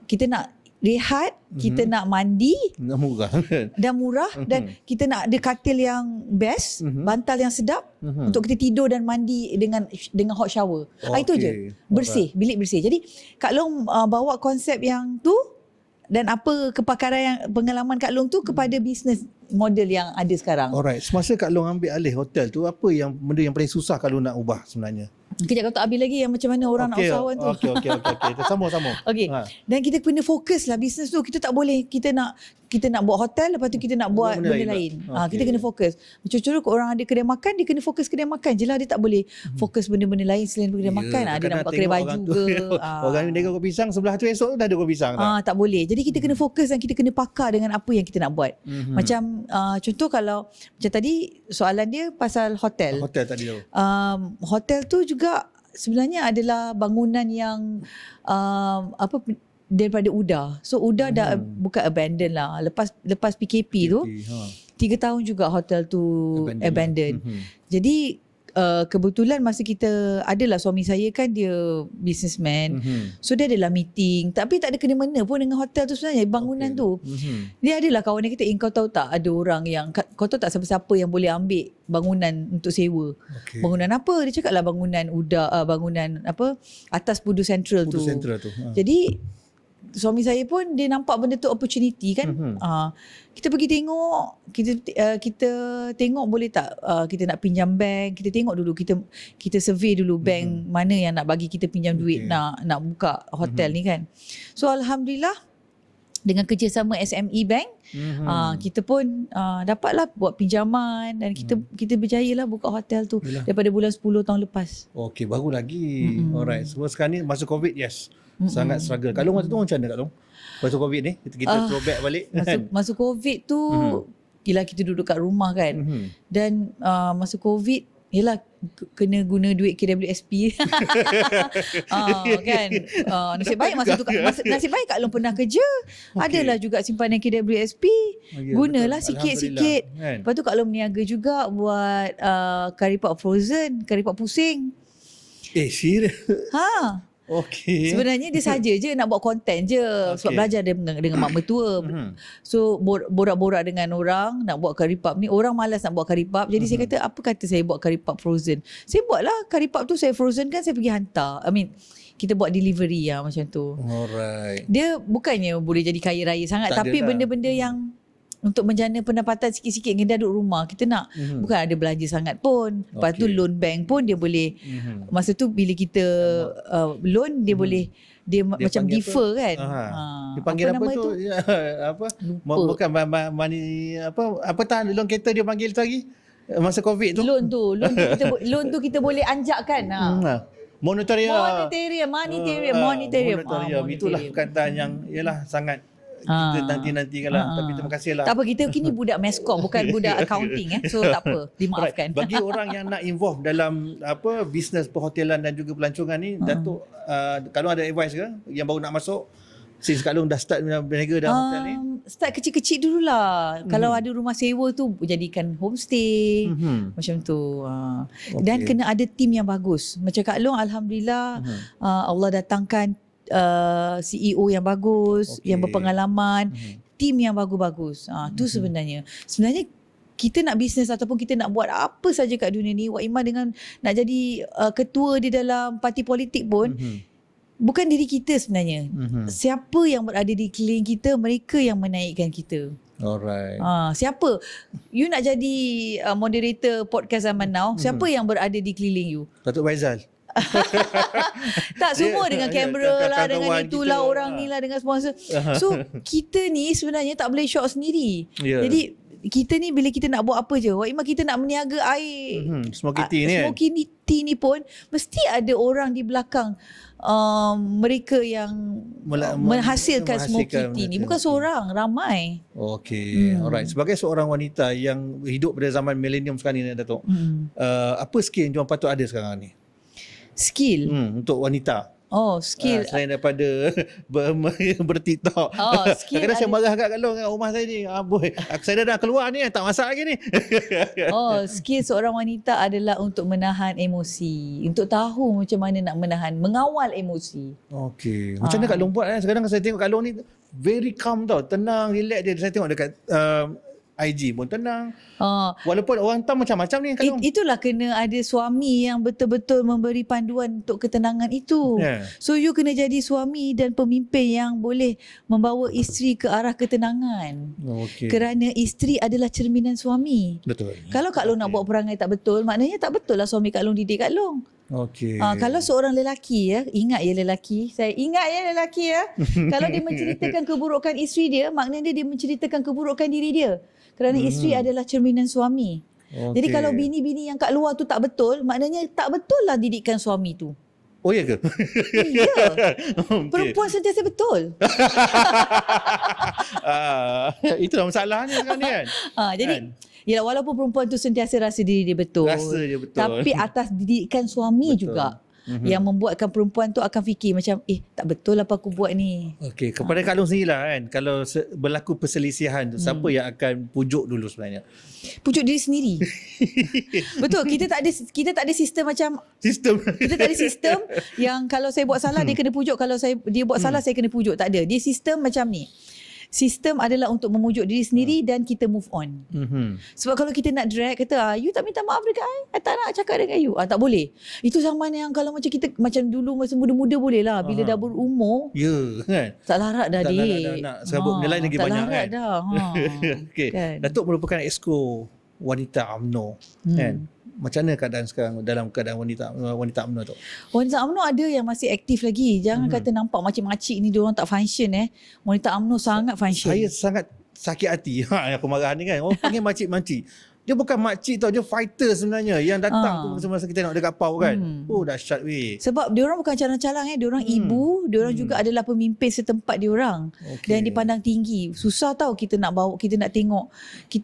kita nak rehat, kita nak mandi dan murah dan kita nak ada katil yang best, bantal yang sedap untuk kita tidur dan mandi dengan hot shower. Itu je. Bersih, bilik bersih. Jadi Kak Long bawa konsep yang tu dan apa kepakaran yang pengalaman Kak Long tu kepada bisnes model yang ada sekarang. Alright, semasa Kak Long ambil alih hotel tu, apa yang benda yang paling susah Kak Long nak ubah sebenarnya? Kejap kau tak habis lagi yang macam mana orang nak usahawan tu. Okey. Sama-sama. Okey. Dan kita kena fokus lah bisnes tu. Kita tak boleh kita nak buat hotel, lepas tu kita nak buat benda lain. Kita kena fokus. Macam contoh orang ada kedai makan, dia kena fokus kedai makan je lah. Dia tak boleh fokus benda-benda lain selain kedai makan. Dia nak buat kedai baju ke. Orang ni kopi pisang, sebelah tu esok tu dah ada kopi pisang. Tak boleh. Jadi kita kena fokus dan kita kena pakar dengan apa yang kita nak buat. Macam contoh kalau macam tadi soalan dia pasal hotel. Hotel tadi tu. Hotel tu juga sebenarnya adalah bangunan yang daripada UDA. So UDA dah bukan abandon lah. Lepas PKP tu 3 tahun juga hotel tu abandon. Jadi kebetulan masa kita adalah suami saya kan dia businessman. So dia adalah meeting, tapi tak ada kena-mena pun dengan hotel tu sebenarnya, bangunan tu. Dia adalah kawan dia kata, kau tahu tak ada orang yang, kau tahu tak siapa-siapa yang boleh ambil bangunan untuk sewa. Bangunan apa? Dia cakap lah bangunan bangunan apa atas Pudu Central tu. Jadi suami saya pun dia nampak benda tu opportunity kan. Kita pergi tengok, kita tengok boleh tak kita nak pinjam bank, kita tengok dulu, kita survey dulu bank mana yang nak bagi kita pinjam duit nak buka hotel ni kan. So alhamdulillah dengan kerjasama SME Bank kita pun dapatlah buat pinjaman dan kita berjaya lah buka hotel tu daripada bulan 10 tahun lepas. Okey, baru lagi. Alright. Semua sekarang ni masa COVID, yes. Sangat struggle. Kak Long masa tu macam mana Kak Long? Masa COVID ni kita throwback balik. Masa COVID tu gila kita duduk kat rumah kan. Dan masa COVID yelah kena guna duit KWSP. Kan. Nasib baik masa tu nasib baik Kak Long pernah kerja. Adalah juga simpanan KWSP. Gunalah sikit-sikit. Kan? Lepas tu Kak Long berniaga juga buat karipap frozen, karipap pusing. Serius? Okey. Sebenarnya dia saja je nak buat konten je. Sebab belajar dengan mak mertua. So borak-borak dengan orang nak buat karipap ni. Orang malas nak buat karipap. Jadi saya kata, apa kata saya buat karipap frozen. Saya buatlah karipap tu, saya frozen kan, saya pergi hantar. Kita buat delivery lah macam tu. Alright. Dia bukannya boleh jadi kaya raya sangat. Tak tapi benda-benda yang untuk menjana pendapatan sikit-sikit kita duduk rumah. Kita nak bukan ada belanja sangat pun. Lepas tu loan bank pun dia boleh masa tu bila kita loan dia boleh dia macam defer kan. Dia panggil apa tu? Bukan money apa tahan loan kereta dia panggil tu lagi masa COVID tu. Loan tu kita boleh anjakkan. Monetarium. Itulah perkataan yang ialah sangat kita nanti-nantikan lah. Tapi terima kasih lah. Tak apa, kita kini budak meskom, bukan budak accounting. So tak apa, dimaafkan. Bagi orang yang nak involve dalam bisnes perhotelan dan juga pelancongan ni, Datuk, kalau ada advice ke yang baru nak masuk, since Kak Long dah start berniaga dalam hotel ni? Start kecil-kecil dululah. Kalau ada rumah sewa tu, jadikan homestay. Macam tu. Dan kena ada team yang bagus. Macam Kak Long, alhamdulillah, Allah datangkan CEO yang bagus, yang berpengalaman, tim yang bagus-bagus. Tu sebenarnya kita nak bisnes ataupun kita nak buat apa saja kat dunia ni, Wak Iman dengan nak jadi ketua di dalam parti politik pun, bukan diri kita sebenarnya. Siapa yang berada di keliling kita, mereka yang menaikkan kita. Alright. Siapa? You nak jadi moderator podcast Zaman Now, siapa yang berada di keliling you? Datuk Faizal. Tak, semua dengan kamera lah, dengan itulah orang ni lah, dengan sponsor. So kita ni sebenarnya tak boleh shock sendiri. Jadi kita ni bila kita nak buat apa je, Wak Iman, kita nak meniaga air smoky tea ni kan, smoky tea ni pun mesti ada orang di belakang mereka yang menghasilkan smoky tea ni. Bukan seorang, ramai. Alright. Sebagai seorang wanita yang hidup pada zaman milenium sekarang ni, Datuk, apa skill yang diorang patut ada sekarang ni? Skill untuk wanita. Skill. Selain daripada ber-TikTok. Skill. Kadang-kadang saya marah kat Kak Long kat rumah saya ni. Boy, saya dah keluar ni, tak masak lagi ni. Skill seorang wanita adalah untuk menahan emosi. Untuk tahu macam mana nak mengawal emosi. Macam mana Kak Long buat? Sekarang saya tengok Kak Long ni very calm tau. Tenang, relax dia. Saya tengok dekat IG pun tenang. Ah, Walaupun orang hantar macam-macam ni kalau. itulah kena ada suami yang betul-betul memberi panduan untuk ketenangan itu. Yeah. So you kena jadi suami dan pemimpin yang boleh membawa isteri ke arah ketenangan. Okey. Kerana isteri adalah cerminan suami. Betul. Kalau Kak Long nak buat perangai tak betul, maknanya tak betul lah suami Kak Long didik Kak Long. Okey. Kalau seorang lelaki ya, ingat ya lelaki, saya ingat ya lelaki ya. Kalau dia menceritakan keburukan isteri dia, maknanya dia menceritakan keburukan diri dia. Kerana isteri adalah cerminan suami. Jadi Okey. kalau bini-bini yang kat luar tu tak betul, maknanya tak betul lah didikan suami tu. Oh ya ke? Ya. Okey. Perempuan sentiasa betul. Itulah masalahnya sekarang ni kan. Jadi Kan? yalah, walaupun perempuan tu sentiasa rasa diri dia betul. Rasa dia betul. Tapi atas didikan suami Betul. juga. Yang membuatkan perempuan tu akan fikir macam tak betul apa aku buat ni. Okey, kepada Kak Long sendirilah kan, kalau berlaku perselisihan tu, siapa yang akan pujuk dulu sebenarnya? Pujuk diri sendiri. Betul, kita tak ada sistem macam Sistem. kita tak ada sistem yang kalau saya buat salah dia kena pujuk, kalau dia buat salah saya kena pujuk, tak ada. Dia sistem macam ni. Sistem adalah untuk memujuk diri sendiri dan kita move on. Sebab kalau kita nak drag, kata you tak minta maaf dekat I tak nak cakap dengan you, tak boleh. Itu zaman yang kalau macam kita macam dulu masa muda-muda boleh lah. Bila dah berumur Ya kan. tak larat dah Tak dik. nak serabut benda lain lagi tak banyak larat kan. dah. Okey. Kan. Datuk merupakan exco wanita UMNO kan. Macam mana keadaan sekarang dalam keadaan wanita UMNO tu? Wanita UMNO ada yang masih aktif lagi. Jangan kata nampak makcik-makcik ni diorang tak function Wanita UMNO sangat function. Saya sangat sakit hati aku marah ni kan. Orang panggil makcik-makcik. Dia bukan makcik tau, dia fighter sebenarnya yang datang tu semasa kita tengok dekat PAU kan. Oh dahsyat weh. Sebab diorang bukan calang-calang diorang ibu, diorang juga adalah pemimpin setempat diorang. Okey. Dan dipandang tinggi. Susah tau kita nak tengok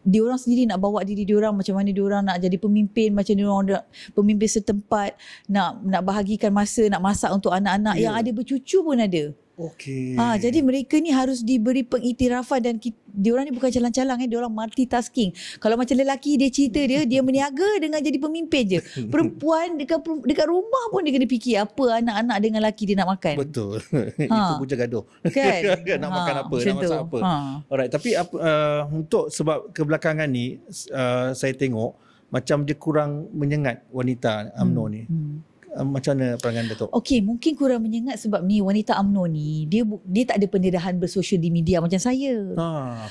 diorang sendiri nak bawa diri diorang macam mana diorang nak jadi pemimpin, macam diorang nak pemimpin setempat, nak bahagikan masa, nak masak untuk anak-anak yang ada bercucu pun ada. Okey. Jadi mereka ni harus diberi pengiktirafan dan diorang ni bukan calang-calang diorang multitasking. Kalau macam lelaki dia cerita dia meniaga dengan jadi pemimpin je. Perempuan dekat rumah pun dia kena fikir apa anak-anak dengan lelaki dia nak makan. Betul. Itu punca gaduh. Kan? Nak makan apa, macam nak masak tu. apa. Alright, tapi untuk sebab kebelakangan ni saya tengok macam dia kurang menyengat wanita UMNO ni. Macam mana perangai Datuk? Okey, mungkin kurang menyengat sebab ni wanita UMNO ni dia tak ada pendedahan bersosial di media macam saya.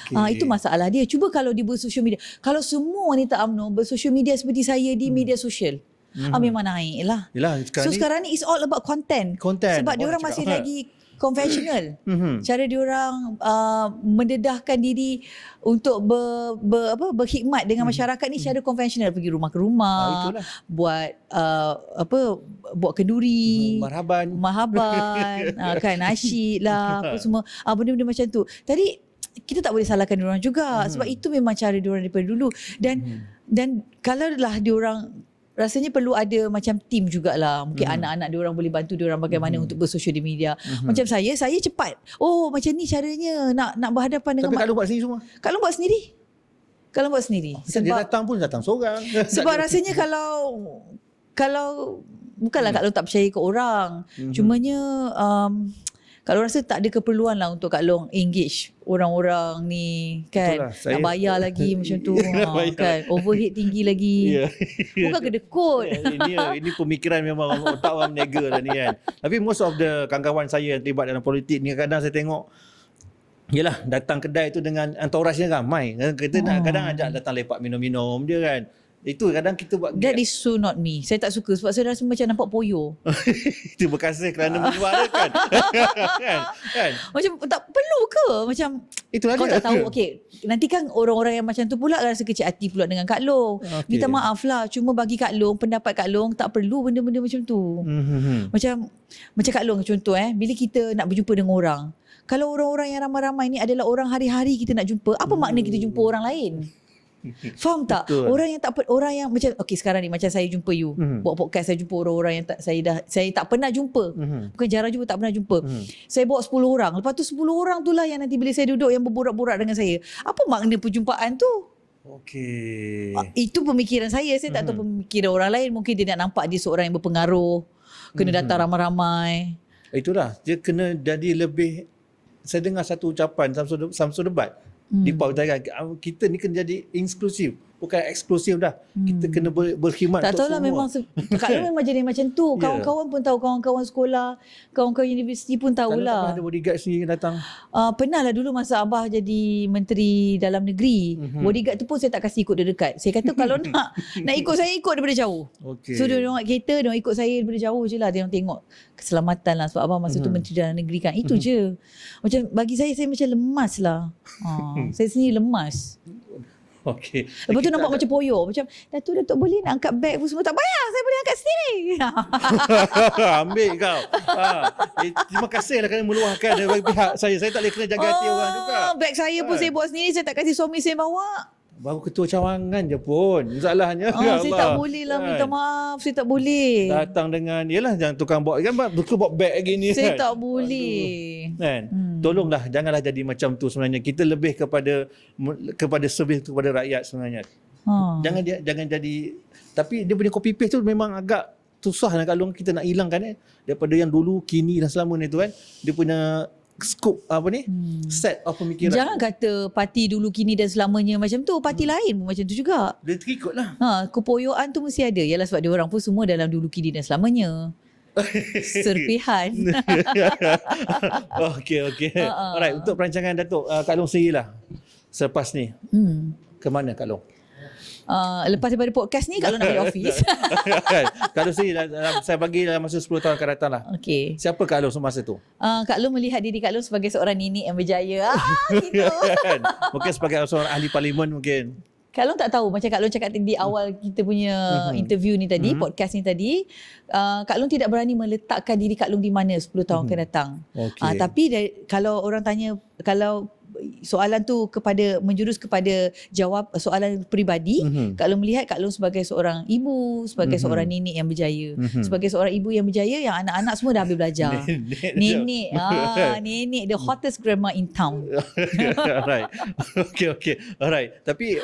Okay. Itu masalah dia. Cuba kalau dia bersosial media. Kalau semua wanita UMNO bersosial media seperti saya di media sosial, memang naik lah. Yelah, Sekarang ni it's all about content. Oh, Sebab diorang nak masih cakap. lagi conventional. Cara diorang mendedahkan diri untuk berkhidmat dengan masyarakat ni secara konvensional, pergi rumah ke rumah, itulah. buat buat kenduri, Marhaban. kan, nasyid lah, apa semua, benda-benda macam tu. Tadi kita tak boleh salahkan diorang juga sebab itu memang cara diorang daripada dulu. Dan kalau lah diorang rasanya perlu ada macam team jugalah. Mungkin anak-anak diorang boleh bantu diorang bagaimana untuk bersosial di media. Macam saya cepat. Oh, macam ni caranya nak berhadapan dengan Tapi kalau buat sini semua. Kalau buat sendiri. Dia datang seorang. Sebab rasanya kalau bukanlah Kak Long tak percaya ke orang. Cumanya Kak Long rasa tak ada keperluan lah untuk Kak Long engage orang-orang ni kan. Itulah, Nak bayar lagi macam tu. Bayar. Kan. Overhead tinggi lagi. Ya. Bukan kedekut. Ini pemikiran memang otak orang menega lah ni kan. Tapi most of the kawan-kawan saya yang terlibat dalam politik ni, kadang saya tengok yelah, datang kedai tu dengan entourage dia ramai. Kita nak kadang ajak datang lepak minum-minum dia kan. Itu kadang kita buat That is so not me. Saya tak suka sebab saya rasa macam nampak poyo. itu berkasih kerana menyuarakan. kan? Macam tak perlu ke? Macam Itulah kau dia. tak tahu. Okey, nanti kan orang-orang yang macam tu pula rasa kecil hati pula dengan Kak Long. Okey. Minta maaf lah. Cuma bagi Kak Long, pendapat Kak Long tak perlu benda-benda macam tu. Macam Kak Long contoh bila kita nak berjumpa dengan orang. Kalau orang-orang yang ramai-ramai ni adalah orang hari-hari kita nak jumpa, apa makna kita jumpa orang lain? Faham tak? Betul. Orang yang macam okey sekarang ni macam saya jumpa you, buat podcast, saya jumpa orang-orang yang saya tak pernah jumpa. Bukan jarang jumpa, tak pernah jumpa. Saya bawa 10 orang. Lepas tu 10 orang tu lah yang nanti bila saya duduk yang berborak-borak dengan saya. Apa makna perjumpaan tu? Okey. Itu pemikiran saya. Saya tak tahu pemikiran orang lain. Mungkin dia nak nampak dia seorang yang berpengaruh. Kena datang ramai-ramai. Itulah, dia kena jadi lebih. Saya dengar satu ucapan Samsul Debat. di PAU Utara. Kita ni kena jadi inklusif, bukan eksklusif dah. Kita kena berkhidmat Tak untuk tahulah, semua. memang Kak Long memang jadi macam tu. Ya. Kawan-kawan pun tahu, kawan-kawan sekolah, kawan-kawan universiti pun Kalau tak pernah tahulah. ada bodyguard sendiri datang. Pernah lah dulu masa Abah jadi Menteri Dalam Negeri. Bodyguard tu pun saya tak kasih ikut dia dekat. Saya kata kalau nak ikut saya, ikut daripada jauh. Okey. So dia orang naik kereta, dia orang ikut saya daripada jauh je lah. Dia orang tengok keselamatan lah. Sebab Abah masa tu Menteri Dalam Negeri kan. Itu je. Macam bagi saya macam lemas lah. Saya sendiri lemas. Okey. Lepas tu nampak macam poyo. Macam, Datuk boleh nak angkat beg pun semua. Tak payah, saya boleh angkat sendiri. Ambil kau. Terima kasih lah kerana meluahkan bagi pihak saya. Saya tak boleh kena jaga hati orang juga. Beg saya pun saya buat sendiri. Saya tak kasih suami saya bawa. Baru ketua cawangan je pun. Masalahnya. Ya Saya Allah. tak boleh lah, minta maaf. Saya tak boleh. Datang dengan, yelah jangan tukang bawa. Kan betul bawa beg gini Saya kan. tak boleh. Kan? Tolonglah, janganlah jadi macam tu sebenarnya. Kita lebih kepada servis kepada rakyat sebenarnya. Jangan jadi, tapi dia punya copy paste tu memang agak susah lah kalau kita nak hilangkan daripada yang dulu, kini dan selama ni tu kan. Dia punya scope set of pemikiran. Jangan kata parti dulu, kini dan selamanya macam tu. Parti lain pun macam tu juga. Dia terikut lah. Kepoyoan tu mesti ada. Yalah sebab dia orang pun semua dalam dulu, kini dan selamanya. Serpihan. Okey. Alright, untuk perancangan Datuk, Kak Long sendirilah selepas ni. Ke mana Kak Long? Lepas daripada podcast ni, kalau nak balik office. Kak Long sendiri, saya bagi dalam masa 10 tahun akan datang lah. Okey. Siapa Kak Long semasa tu? Kak Long melihat diri Kak Long sebagai seorang nenek yang berjaya. Gitu. Mungkin sebagai seorang ahli parlimen mungkin. Kak Long tak tahu. Macam Kak Long cakap di awal kita punya interview ni tadi, podcast ni tadi, Kak Long tidak berani meletakkan diri Kak Long di mana 10 tahun akan datang. Okey. Tapi kalau orang tanya, kalau soalan tu menjurus kepada jawab soalan peribadi, Kak Long melihat Kak Long sebagai seorang ibu, sebagai seorang nenek yang berjaya. Sebagai seorang ibu yang berjaya, yang anak-anak semua dah habis belajar. Nenek, nenek, the hottest grandma in town. Alright. Okay. Alright. Tapi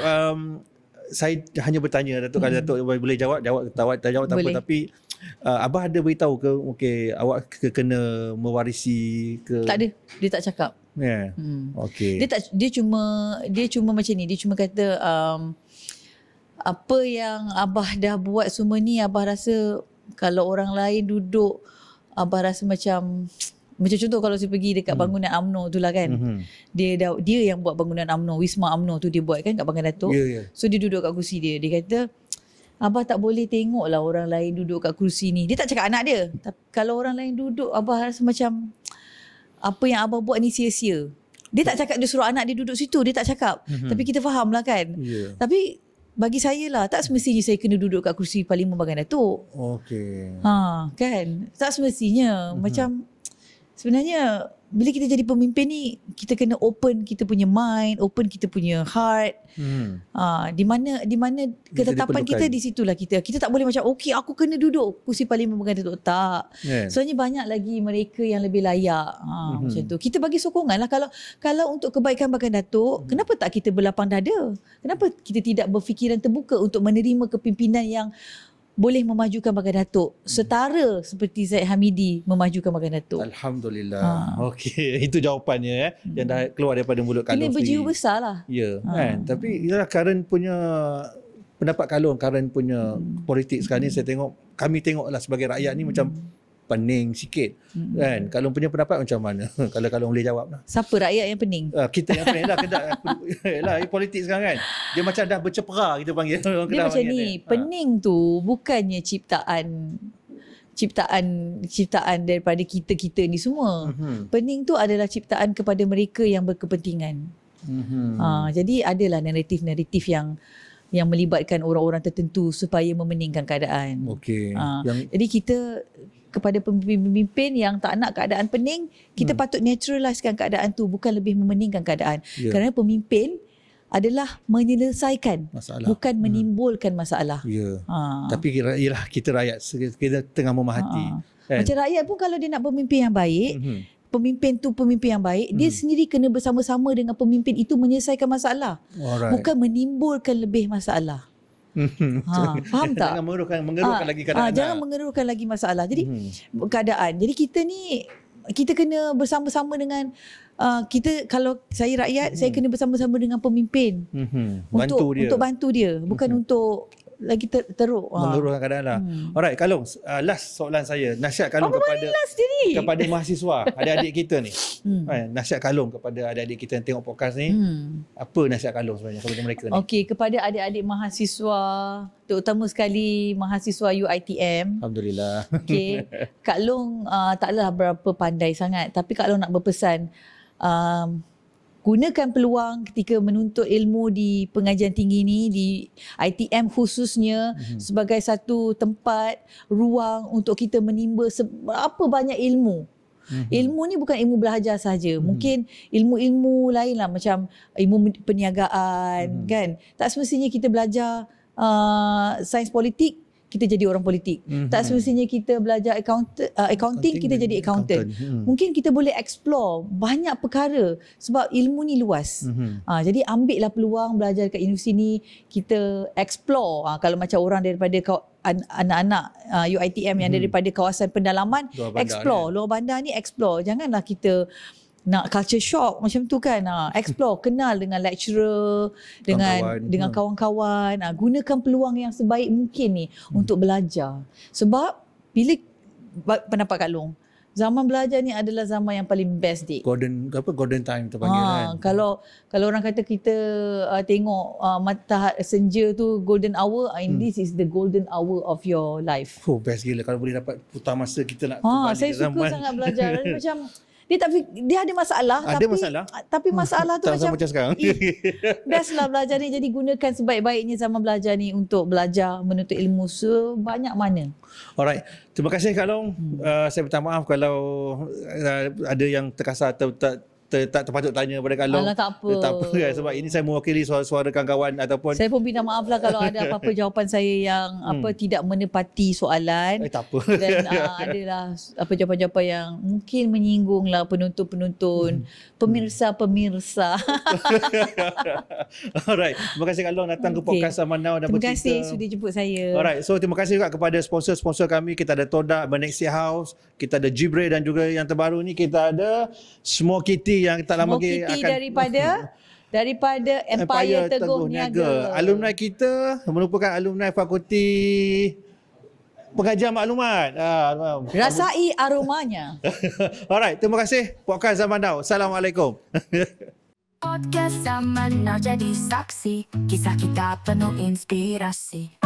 saya hanya bertanya, Datuk, kalau Datuk boleh jawab tak jawab tak apa. Tapi Abah ada beritahu ke awak kena mewarisi ke? Tak ada. Dia tak cakap. Yeah. Okay. Dia cuma macam ni. Dia cuma kata apa yang Abah dah buat semua ni, Abah rasa kalau orang lain duduk, Abah rasa macam contoh kalau saya pergi dekat bangunan UMNO tu lah kan. Dia yang buat bangunan UMNO, Wisma UMNO tu dia buat kan kat Bangkan Datuk. Yeah. So dia duduk kat kursi dia. Dia kata, Abah tak boleh tengok lah orang lain duduk kat kursi ni. Dia tak cakap anak dia. Tapi kalau orang lain duduk, Abah rasa macam apa yang Abah buat ni sia-sia. Dia tak cakap dia suruh anak dia duduk situ. Dia tak cakap. Tapi kita faham lah kan. Yeah. Tapi bagi saya lah, tak semestinya saya kena duduk kat kursi Parlimen Bangkan Datuk. Okay. Kan? Tak semestinya. Macam sebenarnya bila kita jadi pemimpin ni, kita kena open kita punya mind, open kita punya heart. Di mana ketetapan kita di situlah kita tak boleh macam okey aku kena duduk kursi Parlimen Bangkan Datuk. Tak. Soalnya banyak lagi mereka yang lebih layak. Macam tu. Kita bagi sokongan lah. Kalau untuk kebaikan Bangkan Datuk, kenapa tak kita berlapang dada? Kenapa kita tidak berfikiran terbuka untuk menerima kepimpinan yang boleh memajukan Bangkan Datuk setara seperti Zaid Hamidi memajukan Bangkan Datuk. Alhamdulillah. Okey, itu jawapannya yang dah keluar daripada mulut Kak Long Kena berjiwa sendiri. besar lah. Ya, kan. Tapi ialah Karen punya pendapat Kak Long, Karen punya politik sekarang ni kami tengoklah sebagai rakyat ni macam pening sikit. Kan? Kak Long punya pendapat macam mana? Kalau Kak Long boleh jawab lah. Siapa rakyat yang pening? Kita yang pening lah. Yalah, politik sekarang kan. Dia macam dah bercepera kita panggil. Dia macam ni, pening tu bukannya ciptaan daripada kita ni semua. Pening tu adalah ciptaan kepada mereka yang berkepentingan. Jadi adalah naratif-naratif yang melibatkan orang-orang tertentu supaya memeningkan keadaan. Okey. Jadi kita kepada pemimpin yang tak nak keadaan pening, kita patut naturalizekan keadaan tu, bukan lebih memeningkan keadaan. Kerana pemimpin adalah menyelesaikan masalah, bukan menimbulkan masalah. Tapi ialah kita rakyat, kita tengah memahati. Kan? Macam rakyat pun kalau dia nak pemimpin yang baik, pemimpin yang baik, dia sendiri kena bersama-sama dengan pemimpin itu menyelesaikan masalah. Bukan menimbulkan lebih masalah. Faham tak? Jangan mengerukkan lagi keadaan. Jangan mengerukkan lagi masalah. Jadi keadaan. Jadi kita ni kita kena bersama-sama dengan kita, kalau saya rakyat, saya kena bersama-sama dengan pemimpin Bantu dia. untuk bantu dia, bukan untuk lagi teruk. Menguruskan keadaan lah. Alright, Kalong, last soalan saya. Nasihat Kalong kepada mahasiswa, adik-adik kita ni. Nasihat Kalong kepada adik-adik kita yang tengok podcast ni. Apa nasihat Kalong sebenarnya kepada mereka ni? Okey, kepada adik-adik mahasiswa, terutama sekali mahasiswa UiTM. Alhamdulillah. Okey, Kak Long taklah berapa pandai sangat, tapi Kak Long nak berpesan, gunakan peluang ketika menuntut ilmu di pengajian tinggi ni, di ITM khususnya, sebagai satu tempat, ruang untuk kita menimba seberapa banyak ilmu. Ilmu ni bukan ilmu belajar saja. Mungkin ilmu-ilmu lain lah, macam ilmu perniagaan, kan. Tak semestinya kita belajar sains politik, kita jadi orang politik. Tak semestinya kita belajar accounting, kita jadi accountant. Mungkin kita boleh explore banyak perkara sebab ilmu ni luas. Jadi ambillah peluang belajar dekat universiti ni, kita explore. Kalau macam orang daripada anak-anak UiTM yang daripada kawasan pendalaman, explore. Luar bandar ni explore. Janganlah kita nak culture shock macam tu kan. Explore, kenal dengan lecturer, dengan kawan-kawan. Gunakan peluang yang sebaik mungkin ni untuk belajar. Sebab bila pendapat Kak Long, zaman belajar ni adalah zaman yang paling best, dik. Golden time terpanggil kan. Kalau orang kata kita tengok matahari senja tu golden hour, this is the golden hour of your life. Best gila kalau boleh dapat putar masa kita nak Saya suka sangat belajar. Macam dia ada masalah, tapi masalah tu macam sekarang. Best lah belajar ni. Jadi gunakan sebaik-baiknya zaman belajar ni untuk belajar, menuntut ilmu sebanyak mana. Alright, terima kasih Kak Long. Saya minta maaf kalau ada yang terkasar atau tak terpatut tanya pada Kak Long. Alah, tak apa. Tak apa kan, sebab ini saya mewakili suara kawan-kawan ataupun saya pun minta maaf lah kalau ada apa-apa jawapan saya yang tidak menepati soalan. Tak apa. Dan adalah apa jawapan-jawapan yang mungkin menyinggung lah penonton-penonton, pemirsa-pemirsa. Alright, terima kasih Kak Long datang ke podcast Zaman Now dan terima bercerita. kasih sudi jemput saya. Alright, so terima kasih juga kepada sponsor-sponsor kami. Kita ada Todak, Bernexia House, kita ada Jibre, dan juga yang terbaru ni kita ada Smoky Tea yang tak lama lagi akan daripada Empire Teguh Niaga. Alumni kita merupakan alumni Fakulti Pengajian Maklumat. Rasai aromanya. Alright, terima kasih. Podcast Zaman Now. Assalamualaikum. Podcast Zaman Now jadi saksi, kisah kita penuh inspirasi.